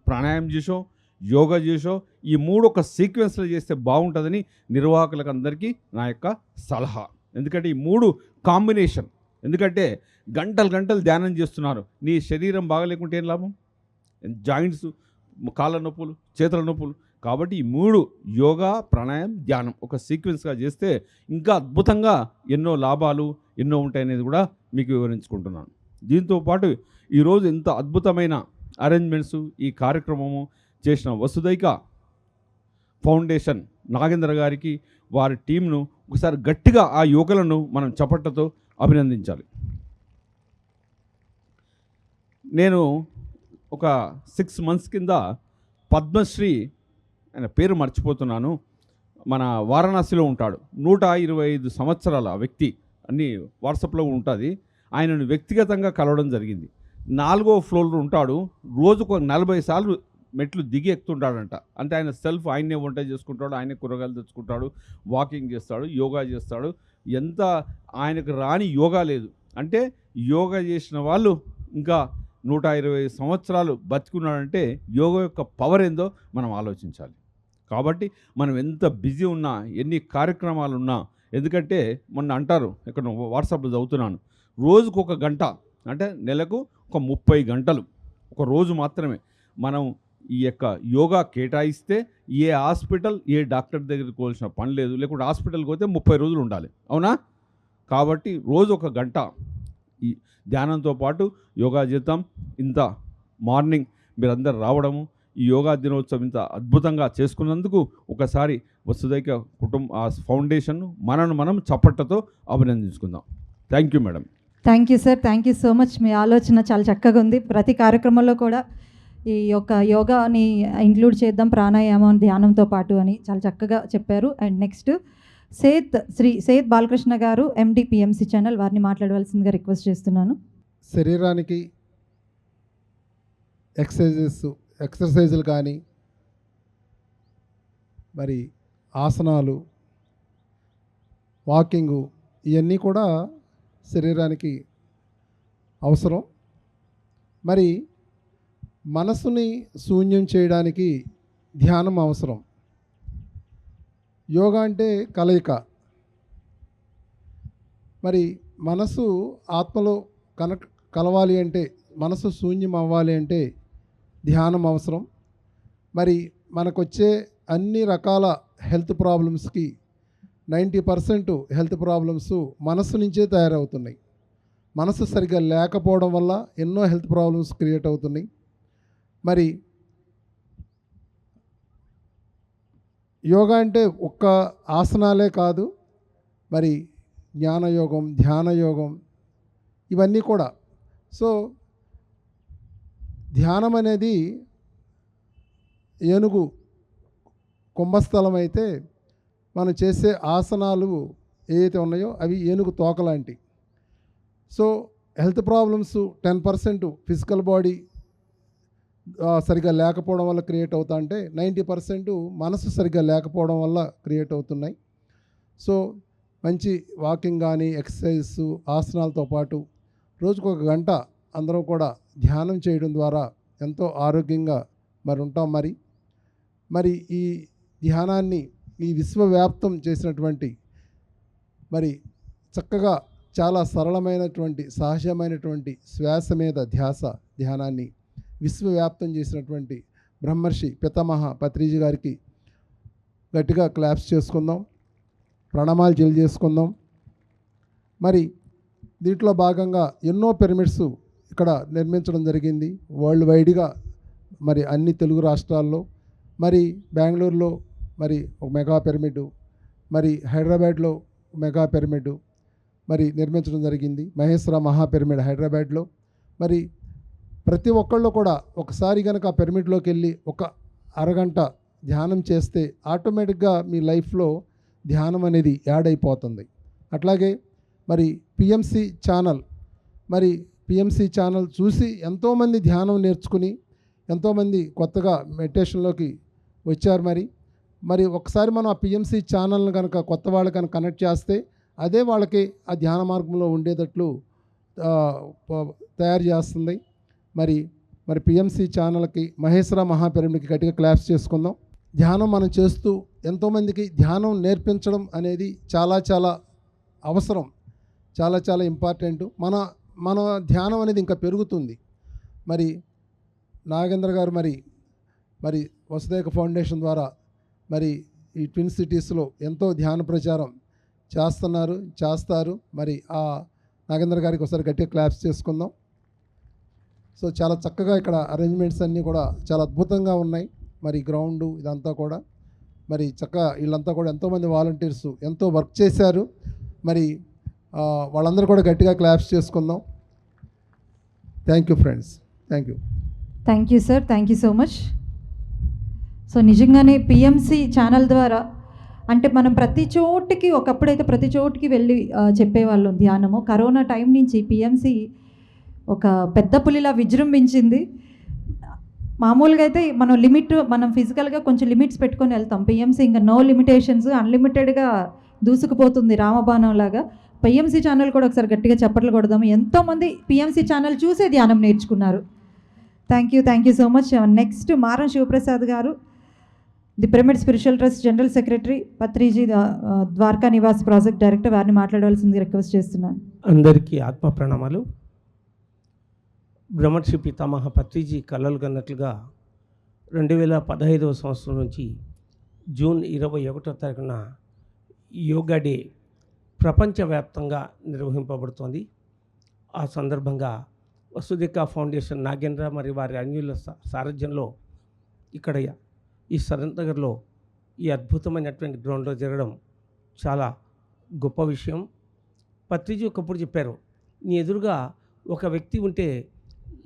ప్రాణాయామం చేసో, యోగా చేసో, ఈ 3 ఒక సీక్వెన్స్లో చేస్తే బాగుంటుందని నిర్వాహకులకు అందరికీ నా యొక్క సలహా. ఎందుకంటే ఈ 3 కాంబినేషన్, ఎందుకంటే గంటలు ధ్యానం చేస్తున్నారు, నీ శరీరం బాగలేకుంటే ఏం లాభం? జాయింట్స్, కాళ్ళ నొప్పులు, చేతుల నొప్పులు. కాబట్టి ఈ 3 యోగా, ప్రాణాయామం, ధ్యానం ఒక సీక్వెన్స్గా చేస్తే ఇంకా అద్భుతంగా ఎన్నో లాభాలు ఎన్నో ఉంటాయనేది కూడా మీకు వివరించుకుంటున్నాను. దీంతోపాటు ఈరోజు ఇంత అద్భుతమైన అరేంజ్మెంట్స్ ఈ కార్యక్రమము చేసిన వసుదైక ఫౌండేషన్ నాగేంద్ర గారికి, వారి టీంను ఒకసారి గట్టిగా ఆ యువకులను మనం చప్పట్లతో అభినందించాలి. నేను ఒక 6 మంత్స్ కింద పద్మశ్రీ, ఆయన పేరు మర్చిపోతున్నాను, మన వారణాసిలో ఉంటాడు, 125 సంవత్సరాల వ్యక్తి, అన్నీ వాట్సాప్లో ఉంటుంది, ఆయనను వ్యక్తిగతంగా కలవడం జరిగింది. 4వ ఫ్లోర్లో ఉంటాడు, రోజుకు 40 సార్లు మెట్లు దిగి ఎక్కుతుంటాడంట. అంటే ఆయన సెల్ఫ్ ఆయనే వంట చేసుకుంటాడు, ఆయనే కూరగాయలు తెచ్చుకుంటాడు, వాకింగ్ చేస్తాడు, యోగా చేస్తాడు. ఎంత ఆయనకు రాని యోగా లేదు. అంటే యోగా చేసిన వాళ్ళు ఇంకా 120 సంవత్సరాలు బతుకున్నాడంటే యోగా యొక్క పవర్ ఏందో మనం ఆలోచించాలి. కాబట్టి మనం ఎంత బిజీ ఉన్నా, ఎన్ని కార్యక్రమాలు ఉన్నా, ఎందుకంటే మొన్న అంటారు, ఇక్కడ వాట్సాప్లో చదువుతున్నాను, రోజుకు 1 గంట, అంటే నెలకు ఒక 30 గంటలు ఒక రోజు మాత్రమే మనం ఈ యొక్క యోగా కేటాయిస్తే ఏ హాస్పిటల్, ఏ డాక్టర్ దగ్గరికి పోవాల్సిన పని లేదు. లేకుంటే హాస్పిటల్కి పోతే 30 రోజులు ఉండాలి, అవునా? కాబట్టి రోజు 1 గంట ఈ ధ్యానంతో పాటు యోగా చేద్దాం. ఇంత మార్నింగ్ మీరందరూ రావడము, ఈ యోగా దినోత్సవం ఇంత అద్భుతంగా చేసుకున్నందుకు ఒకసారి వసుదైక ఆ ఫౌండేషన్ మనం చప్పట్లతో అభినందించుకుందాం. Thank you madam. Thank you sir, thank you so much. మీ ఆలోచన చాలా చక్కగా ఉంది. ప్రతి కార్యక్రమంలో కూడా ఈ యొక్క యోగాని ఇంక్లూడ్ చేద్దాం, ప్రాణాయామం, ధ్యానంతో పాటు అని చాలా చక్కగా చెప్పారు. అండ్ నెక్స్ట్ శ్రీ సేత్ బాలకృష్ణ గారు, ఎండి పిఎంసి ఛానల్, వారిని మాట్లాడవలసిందిగా రిక్వెస్ట్ చేస్తున్నాను. శరీరానికి ఎక్సర్సైజులు కానీ, మరి ఆసనాలు, వాకింగు, ఇవన్నీ కూడా శరీరానికి అవసరం. మరి మనసుని శూన్యం చేయడానికి ధ్యానం అవసరం. యోగా అంటే కలయిక. మరి మనసు ఆత్మలో కలవాలి అంటే, మనసు శూన్యం అవ్వాలి అంటే ధ్యానం అవసరం. మరి మనకొచ్చే అన్ని రకాల హెల్త్ ప్రాబ్లమ్స్కి 90% హెల్త్ ప్రాబ్లమ్స్ మనసు నుంచే తయారవుతున్నాయి. మనసు సరిగ్గా లేకపోవడం వల్ల ఎన్నో హెల్త్ ప్రాబ్లమ్స్ క్రియేట్ అవుతున్నాయి. మరి యోగా అంటే ఒక్క ఆసనాలే కాదు, మరి జ్ఞానయోగం, ధ్యానయోగం, ఇవన్నీ కూడా. సో ధ్యానం అనేది ఏనుగు కుంభస్థలం అయితే, మనం చేసే ఆసనాలు ఏవైతే ఉన్నాయో అవి ఏనుగు తోకలాంటి. So health problems 10% physical body సరిగ్గా లేకపోవడం వల్ల క్రియేట్ అవుతా అంటే 90% మనసు సరిగ్గా లేకపోవడం వల్ల క్రియేట్ అవుతున్నాయి. సో మంచి వాకింగ్ కానీ, ఎక్సర్సైజ్, ఆసనాలతో పాటు రోజుకు 1 గంట అందరం కూడా ధ్యానం చేయడం ద్వారా ఎంతో ఆరోగ్యంగా మరి ఉంటాం. మరి ఈ ధ్యానాన్ని ఈ విశ్వవ్యాప్తం చేసినటువంటి మరి చక్కగా చాలా సరళమైనటువంటి సహజమైనటువంటి శ్వాస మీద ధ్యానాన్ని విశ్వవ్యాప్తం చేసినటువంటి బ్రహ్మర్షి పితామహ పత్రిజీ గారికి గట్టిగా క్లాప్స్ చేసుకుందాం, ప్రణామాలు తెలియజేసుకుందాం. మరి దీంట్లో భాగంగా ఎన్నో పిరమిడ్స్ ఇక్కడ నిర్మించడం జరిగింది వరల్డ్ వైడ్గా, మరి అన్ని తెలుగు రాష్ట్రాల్లో. మరి బెంగళూరులో మరి ఒక మెగా పిరమిడ్, మరి హైదరాబాద్లో మెగా పిరమిడ్ మరి నిర్మించడం జరిగింది, మహేశ్వర మహా పిరమిడ్ హైదరాబాద్లో. మరి ప్రతి ఒక్కళ్ళు కూడా ఒకసారి కనుక ఆ పిరమిడ్లోకి వెళ్ళి ఒక అరగంట ధ్యానం చేస్తే ఆటోమేటిక్గా మీ లైఫ్లో ధ్యానం అనేది యాడ్ అయిపోతుంది. అట్లాగే మరి పిఎంసి ఛానల్ చూసి ఎంతోమంది ధ్యానం నేర్చుకుని ఎంతోమంది కొత్తగా మెడిటేషన్లోకి వచ్చారు. మరి ఒకసారి మనం ఆ పిఎంసి ఛానల్ని కనుక కొత్త వాళ్ళు కనుక కనెక్ట్ చేస్తే అదే వాళ్ళకి ఆ ధ్యాన మార్గంలో ఉండేటట్లు తయారు చేస్తుంది. మరి పిఎంసి ఛానల్కి మహేశ్వర మహాపిరమిడ్కి గట్టిగా క్లాప్స్ చేసుకుందాం. ధ్యానం మనం చేస్తూ ఎంతోమందికి ధ్యానం నేర్పించడం అనేది చాలా చాలా అవసరం, చాలా చాలా ఇంపార్టెంట్. మన ధ్యానం అనేది ఇంకా పెరుగుతుంది. మరి నాగేంద్ర గారు మరి వసుదేక ఫౌండేషన్ ద్వారా మరి ఈ ట్విన్ సిటీస్లో ఎంతో ధ్యాన ప్రచారం చేస్తారు. మరి ఆ నాగేంద్ర గారికి ఒకసారి గట్టిగా క్లాప్స్ చేసుకుందాం. సో చాలా చక్కగా ఇక్కడ అరేంజ్మెంట్స్ అన్నీ కూడా చాలా అద్భుతంగా ఉన్నాయి. మరి గ్రౌండు ఇదంతా కూడా మరి చక్కగా వీళ్ళంతా కూడా ఎంతోమంది వాలంటీర్స్ ఎంతో వర్క్ చేశారు. మరి వాళ్ళందరూ కూడా గట్టిగా క్లాప్స్ చేసుకుందాం. Thank you friends, thank you sir, thank you so much. So నిజంగానే పిఎంసి ఛానల్ ద్వారా అంటే మనం ఒకప్పుడైతే ప్రతి చోటికి వెళ్ళి చెప్పేవాళ్ళం ధ్యానము. కరోనా టైం నుంచి పిఎంసి ఒక పెద్ద పులిలా విజృంభించింది. మామూలుగా అయితే మనం ఫిజికల్గా కొంచెం లిమిట్స్ పెట్టుకొని వెళ్తాం. పిఎంసి ఇంకా నో లిమిటేషన్స్, అన్లిమిటెడ్గా దూసుకుపోతుంది రామబాణం లాగా. పిఎంసి ఛానల్ కూడా ఒకసారి గట్టిగా చప్పట్లు కొడదాము. ఎంతోమంది పిఎంసి ఛానల్ చూసే ధ్యానం నేర్చుకున్నారు. Thank you so much. Next Maram Sivaprasad గారు, the pyramid spiritual Trust general secretary, Patriji Dwaraka Nivas project director, వారిని మాట్లాడవలసింది రిక్వెస్ట్ చేస్తున్నాను. అందరికీ ఆత్మ ప్రణామాలు. బ్రహ్మర్షి పితామహ పత్రిజీ కలలు కన్నట్లుగా 2015వ సంవత్సరం నుంచి జూన్ 21వ తారీఖున యోగా డే ప్రపంచవ్యాప్తంగా నిర్వహింపబడుతోంది. ఆ సందర్భంగా వసుదేక ఫౌండేషన్ నాగేంద్ర మరియు వారి అన్యుల సారథ్యంలో ఇక్కడ ఈ సరత్ నగర్లో ఈ అద్భుతమైనటువంటి గ్రౌండ్లో జరగడం చాలా గొప్ప విషయం. పత్రిజీ ఒకప్పుడు చెప్పారు, నీ ఎదురుగా ఒక వ్యక్తి ఉంటే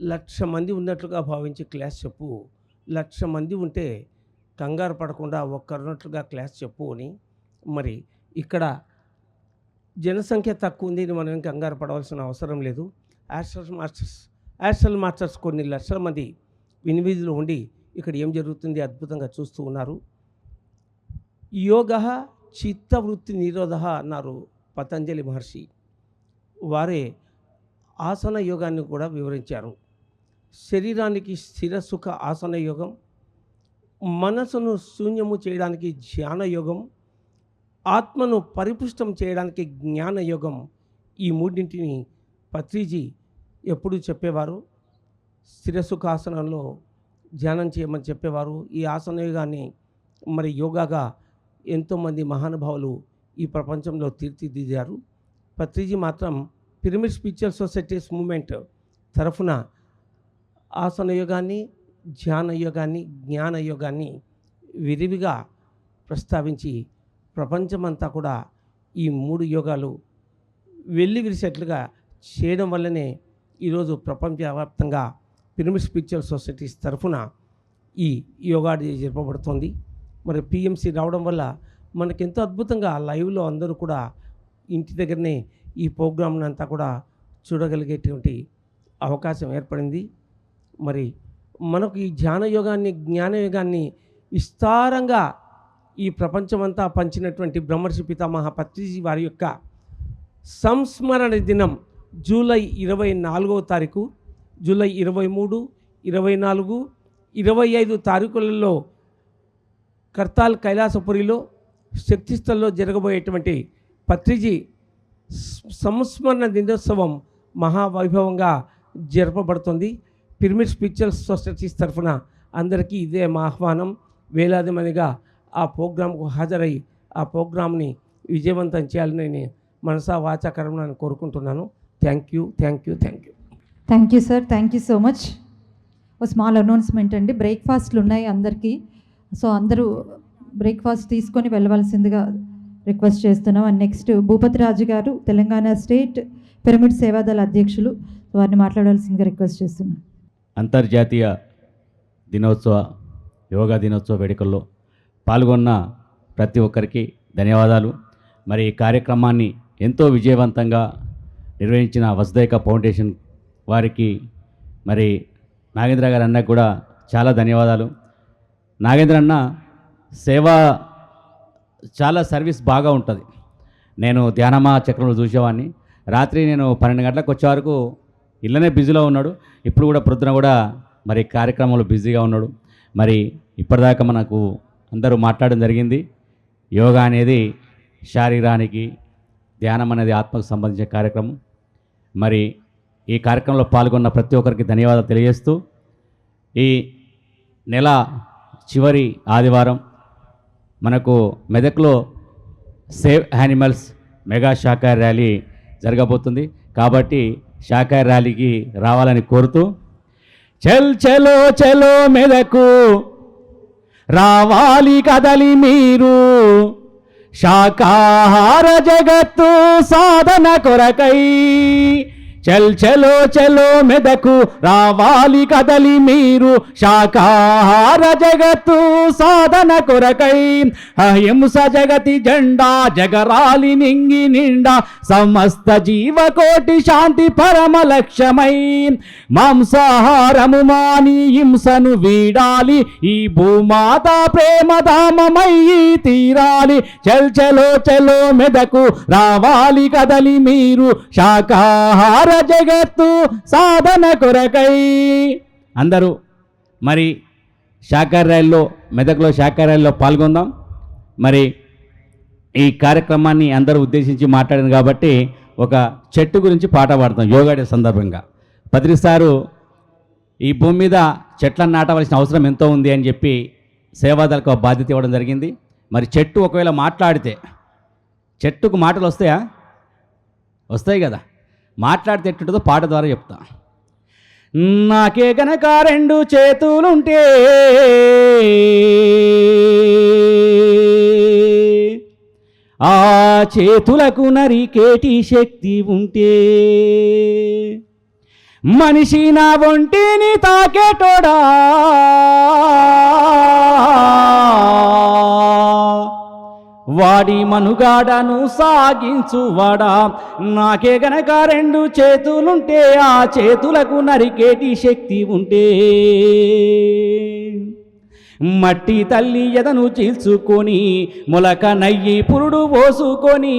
1,00,000 మంది ఉన్నట్లుగా భావించి క్లాస్ చెప్పు, 1,00,000 మంది ఉంటే కంగారు పడకుండా ఒక్కరున్నట్లుగా క్లాస్ చెప్పు అని. మరి ఇక్కడ జనసంఖ్య తక్కువ ఉంది, మనం కంగారు పడవలసిన అవసరం లేదు. యాస్ట్రల్ మాస్టర్స్ కొన్ని లక్షల మంది వినివిధిలో ఉండి ఇక్కడ ఏం జరుగుతుంది అద్భుతంగా చూస్తూ ఉన్నారు. యోగ చిత్తవృత్తి నిరోధ అన్నారు పతంజలి మహర్షి. వారే ఆసన యోగాన్ని కూడా వివరించారు. శరీరానికి స్థిరసుఖ ఆసన యోగం, మనసును శూన్యము చేయడానికి ధ్యాన యోగం, ఆత్మను పరిపుష్టం చేయడానికి జ్ఞాన యోగం. ఈ మూడింటిని పత్రిజీ ఎప్పుడు చెప్పేవారు. స్థిరసుఖాసనంలో ధ్యానం చేయమని చెప్పేవారు. ఈ ఆసన యోగాన్ని మరి యోగాగా ఎంతోమంది మహానుభావులు ఈ ప్రపంచంలో తీర్చిదిద్దారు. పత్రిజీ మాత్రం పిరమిడ్ స్పిరిచువల్ సొసైటీస్ మూమెంట్ తరఫున ఆసన యోగాన్ని, ధ్యాన యోగాన్ని, జ్ఞాన యోగాన్ని విరివిగా ప్రస్తావించి ప్రపంచమంతా కూడా ఈ 3 యోగాలు వెళ్ళి విరిసేట్లుగా చేయడం వల్లనే ఈరోజు ప్రపంచవ్యాప్తంగా పిరమిడ్ స్పిరిచువల్ సొసైటీస్ తరఫున ఈ యోగా డే జరపబడుతోంది. మరి పిఎంసి రావడం వల్ల మనకెంతో అద్భుతంగా లైవ్లో అందరూ కూడా ఇంటి దగ్గరనే ఈ ప్రోగ్రామ్ని అంతా కూడా చూడగలిగేటువంటి అవకాశం ఏర్పడింది. మరి మనకు ఈ ధ్యాన యోగాన్ని, జ్ఞాన యోగాన్ని విస్తారంగా ఈ ప్రపంచమంతా పంచినటువంటి బ్రహ్మర్షి పితామహ పత్రిజీ వారి యొక్క సంస్మరణ దినం జూలై 24వ తారీఖు, జూలై 23, 24, 25 తారీఖులలో కర్తాల్ కైలాసపురిలో శక్తిస్థల్లో జరగబోయేటువంటి పత్రిజీ సంస్మరణ దినోత్సవం మహావైభవంగా జరపబడుతుంది. పిరమిడ్ స్పిరిచువల్ సొసైటీస్ తరఫున అందరికీ ఇదే మా ఆహ్వానం. వేలాది మందిగా ఆ ప్రోగ్రాంకు హాజరై ఆ ప్రోగ్రాంని విజయవంతం చేయాలని నేను మనసా వాచా కర్మని కోరుకుంటున్నాను. Thank you. Thank you sir, thank you so much. ఒక స్మాల్ అనౌన్స్మెంట్ అండి, బ్రేక్ఫాస్ట్లు ఉన్నాయి అందరికీ. సో అందరూ బ్రేక్ఫాస్ట్ తీసుకొని వెళ్ళవలసిందిగా రిక్వెస్ట్ చేస్తున్నాం. అండ్ నెక్స్ట్ భూపతి రాజు గారు, తెలంగాణ స్టేట్ పిరమిడ్ సేవాదళ అధ్యక్షులు, వారిని మాట్లాడాల్సిందిగా రిక్వెస్ట్ చేస్తున్నాం. అంతర్జాతీయ దినోత్సవ యోగా దినోత్సవ వేడుకల్లో పాల్గొన్న ప్రతి ఒక్కరికి ధన్యవాదాలు. మరి ఈ కార్యక్రమాన్ని ఎంతో విజయవంతంగా నిర్వహించిన వసుదైక ఫౌండేషన్ వారికి, మరి నాగేంద్ర గారి అన్నకు కూడా చాలా ధన్యవాదాలు. నాగేంద్ర అన్న సేవా చాలా సర్వీస్ బాగా ఉంటుంది. నేను ధ్యానమా చక్రంలో చూసేవాడిని. రాత్రి నేను 12 గంటలకు వచ్చే వరకు ఇళ్ళనే బిజీలో ఉన్నాడు. ఇప్పుడు కూడా ప్రొద్దున కూడా మరి కార్యక్రమంలో బిజీగా ఉన్నాడు. మరి ఇప్పటిదాకా మనకు అందరూ మాట్లాడడం జరిగింది. యోగా అనేది శారీరానికి, ధ్యానం అనేది ఆత్మకు సంబంధించిన కార్యక్రమం. మరి ఈ కార్యక్రమంలో పాల్గొన్న ప్రతి ఒక్కరికి ధన్యవాదాలు తెలియజేస్తూ, ఈ నెల చివరి ఆదివారం మనకు మెదక్లో సేవ్ యానిమల్స్ మెగా శాకాహార ర్యాలీ జరగబోతుంది. కాబట్టి శాకాహార ర్యాలీకి రావాలని కోరుతూ, చల్ చలో చలో మెదకు రావాలి కదలి మీరు, శాకాహార జగత్తు సాధన కొరకై. చల్ చలో చలో మెదకు రావాలి కదలి మీరు, శాకాహార జగత్తు సాధన కొరకై. అహింస జగతి జెండా జగరాలి నింగి నిండా, సమస్త జీవకోటి శాంతి పరమ లక్ష్యమై. మాంసాహారము మాని హింసను వీడాలి, ఈ భూమాత ప్రేమధామమై తీరాలి. చల్ చలో చలో మెదకు రావాలి కదలి మీరు, శాకాహార జగత్తు సాధన కొరకై. అందరూ మరి శాకాహార ర్యాలీలో, మెదక్లో శాకాహార ర్యాలీలో పాల్గొందాం. మరి ఈ కార్యక్రమాన్ని అందరూ ఉద్దేశించి మాట్లాడింది కాబట్టి ఒక చెట్టు గురించి పాట పాడతాం యోగా డే సందర్భంగా. పత్రిసారు ఈ భూమి మీద చెట్లను నాటవలసిన అవసరం ఎంతో ఉంది అని చెప్పి సేవాదళకు బాధ్యత ఇవ్వడం జరిగింది. మరి చెట్టు ఒకవేళ మాట్లాడితే, చెట్టుకు మాటలు వస్తాయా? వస్తాయి కదా. మాట్లాడితే ఎట్టుంటుందో పాట ద్వారా చెప్తా. నాకే గనక 2 చేతులుంటే, ఆ చేతులకు నరికేటి శక్తి ఉంటే, మనిషి నా ఒంటిని తాకేటోడా, వాడి మనుగాడను సాగించువాడా. నాకే గనక 2 చేతులుంటే, ఆ చేతులకు నరికేటి శక్తి ఉంటే, మట్టి తల్లి ఎదను చీల్చుకొని మొలక నయ్యి పురుడు పోసుకొని,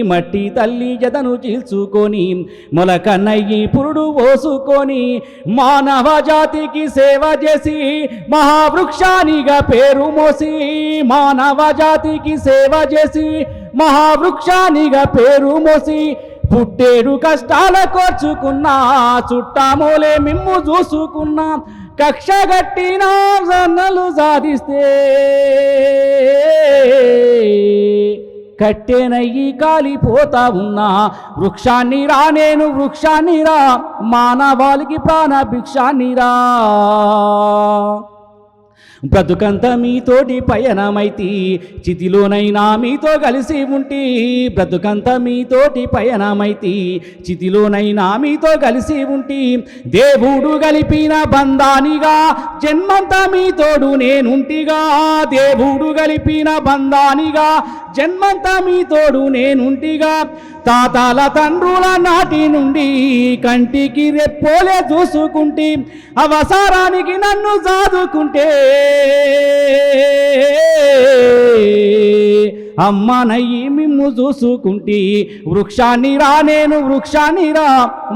మట్టి తల్లి ఎదను చీల్చుకొని మొలక నయ్యి పురుడు పోసుకొని, మానవ జాతికి సేవ చేసి మహావృక్షానిగా పేరు మోసి, మానవ జాతికి సేవ చేసి మహావృక్షానిగా పేరు మోసి, పుట్టేడు కష్టాల కోర్చుకున్నా చుట్టామోలే మిమ్ము చూసుకున్నా, కక్ష గట్టిన సన్నలు సాధిస్తే కట్టెనయ్యి కాలిపోతా ఉన్నా, వృక్షాన్ని రా నేను వృక్షాన్ని రా, మానవాళికి ప్రాణ భిక్షాన్ని రా. బ్రతుకంతా మీతోటి పయనమైతి, చితిలోనైనా మీతో కలిసి ఉంటి. బ్రతుకంతా మీతోటి పయనమైతి, చితిలోనైనా మీతో కలిసి ఉంటి. దేవుడు కలిపిన బంధానిగా జన్మంతా మీతోడు నేనుంటిగా, దేవుడు కలిపిన బంధానిగా జన్మంతా మీతోడు నేనుంటిగా. తాతాల తండ్రుల నాటి నుండి కంటికి రెప్పోలే చూసుకుంటే, అవసరానికి నన్ను సాదుకుంటే అమ్మనయ్యి మిమ్ము చూసుకుంటి వృక్షాన్ని రా నేను వృక్షాన్ని రా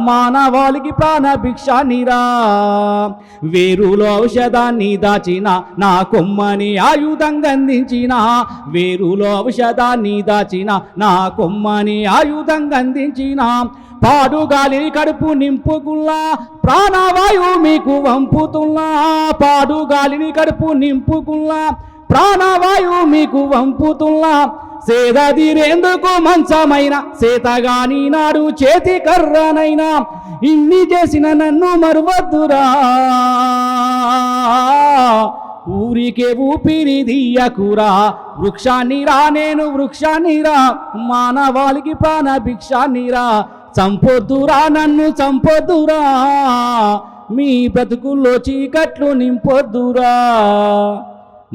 మానవాళికి ప్రాణ భిక్షాన్ని రా వేరులో ఔషధాన్ని దాచిన నా కొమ్మని ఆయుధంగా అందించిన వేరులో ఔషధాన్ని దాచిన నా కొమ్మని ఆయుధంగా అందించిన పాడుగాలి కడుపు నింపుకుల్లా ప్రాణవాయువు మీకు వంపుతున్నా పాడుగాలిని కడుపు నింపుకుల్లా ప్రాణవాయువు మీకు వంపుతున్నా సేదీరేందుకు మంచమైన సేతగాని నాడు చేతి కర్రనైనా ఇన్ని చేసిన నన్ను మరువద్దురా ఊరికే ఊపిరి దియ్యకురా వృక్షాన్ని రా నేను వృక్షాన్ని రా మానవాళికి ప్రాణ భిక్షాన్ని రా చంపొద్దురా నన్ను చంపొద్దురా మీ బ్రతుకుల్లో చీకట్లు నింపొద్దురా.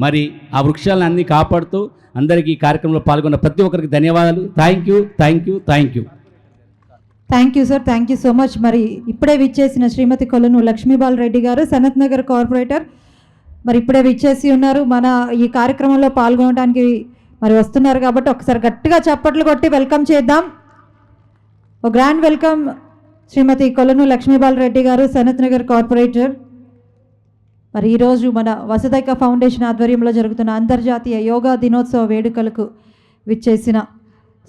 మరి ఆ వృక్షాలన్నీ కాపాడుతూ అందరికీ ఈ కార్యక్రమంలో పాల్గొన్న ప్రతి ఒక్కరికి ధన్యవాదాలు. Thank you thank you thank you. Thank you sir, thank you so much. మరి ఇప్పుడే విచ్చేసిన శ్రీమతి కొలను లక్ష్మీబాల్ రెడ్డి గారు, సనత్ నగర్ కార్పొరేటర్, మరి ఇప్పుడే విచ్చేసి ఉన్నారు. మన ఈ కార్యక్రమంలో పాల్గొనడానికి మరి వస్తున్నారు కాబట్టి ఒకసారి గట్టిగా చప్పట్లు కొట్టి వెల్కమ్ చేద్దాం. ఓ గ్రాండ్ వెల్కమ్ శ్రీమతి కొలను లక్ష్మీబాల్ రెడ్డి గారు, సనత్ నగర్ కార్పొరేటర్. మరి ఈరోజు మన వసుదైక ఫౌండేషన్ ఆధ్వర్యంలో జరుగుతున్న అంతర్జాతీయ యోగా దినోత్సవ వేడుకలకు విచ్చేసిన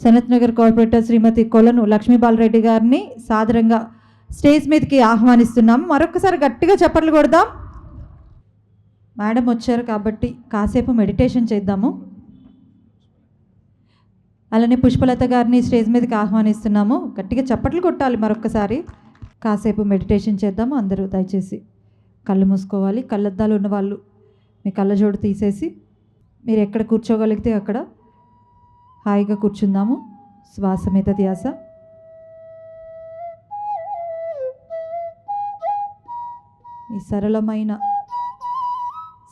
సనత్ నగర్ కార్పొరేటర్ శ్రీమతి కొలను లక్ష్మీబాల్ రెడ్డి గారిని సాదరంగా స్టేజ్ మీదకి ఆహ్వానిస్తున్నాం. మరొకసారి గట్టిగా చప్పట్లు కొడదాం. మేడం వచ్చారు కాబట్టి కాసేపు మెడిటేషన్ చేద్దాము. అలానే పుష్పలత గారిని స్టేజ్ మీదకి ఆహ్వానిస్తున్నాము. గట్టిగా చప్పట్లు కొట్టాలి. మరొకసారి కాసేపు మెడిటేషన్ చేద్దాము. అందరూ దయచేసి కళ్ళు మూసుకోవాలి. కళ్ళద్దాలు ఉన్నవాళ్ళు మీ కళ్ళజోడు తీసేసి మీరు ఎక్కడ కూర్చోగలిగితే అక్కడ హాయిగా కూర్చుందాము. శ్వాస మీద ధ్యాస. ఈ సరళమైన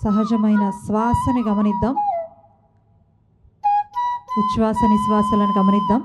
సహజమైన శ్వాసని గమనిద్దాం. ఉచ్ఛ్వాస నిశ్వాసలను గమనిద్దాం.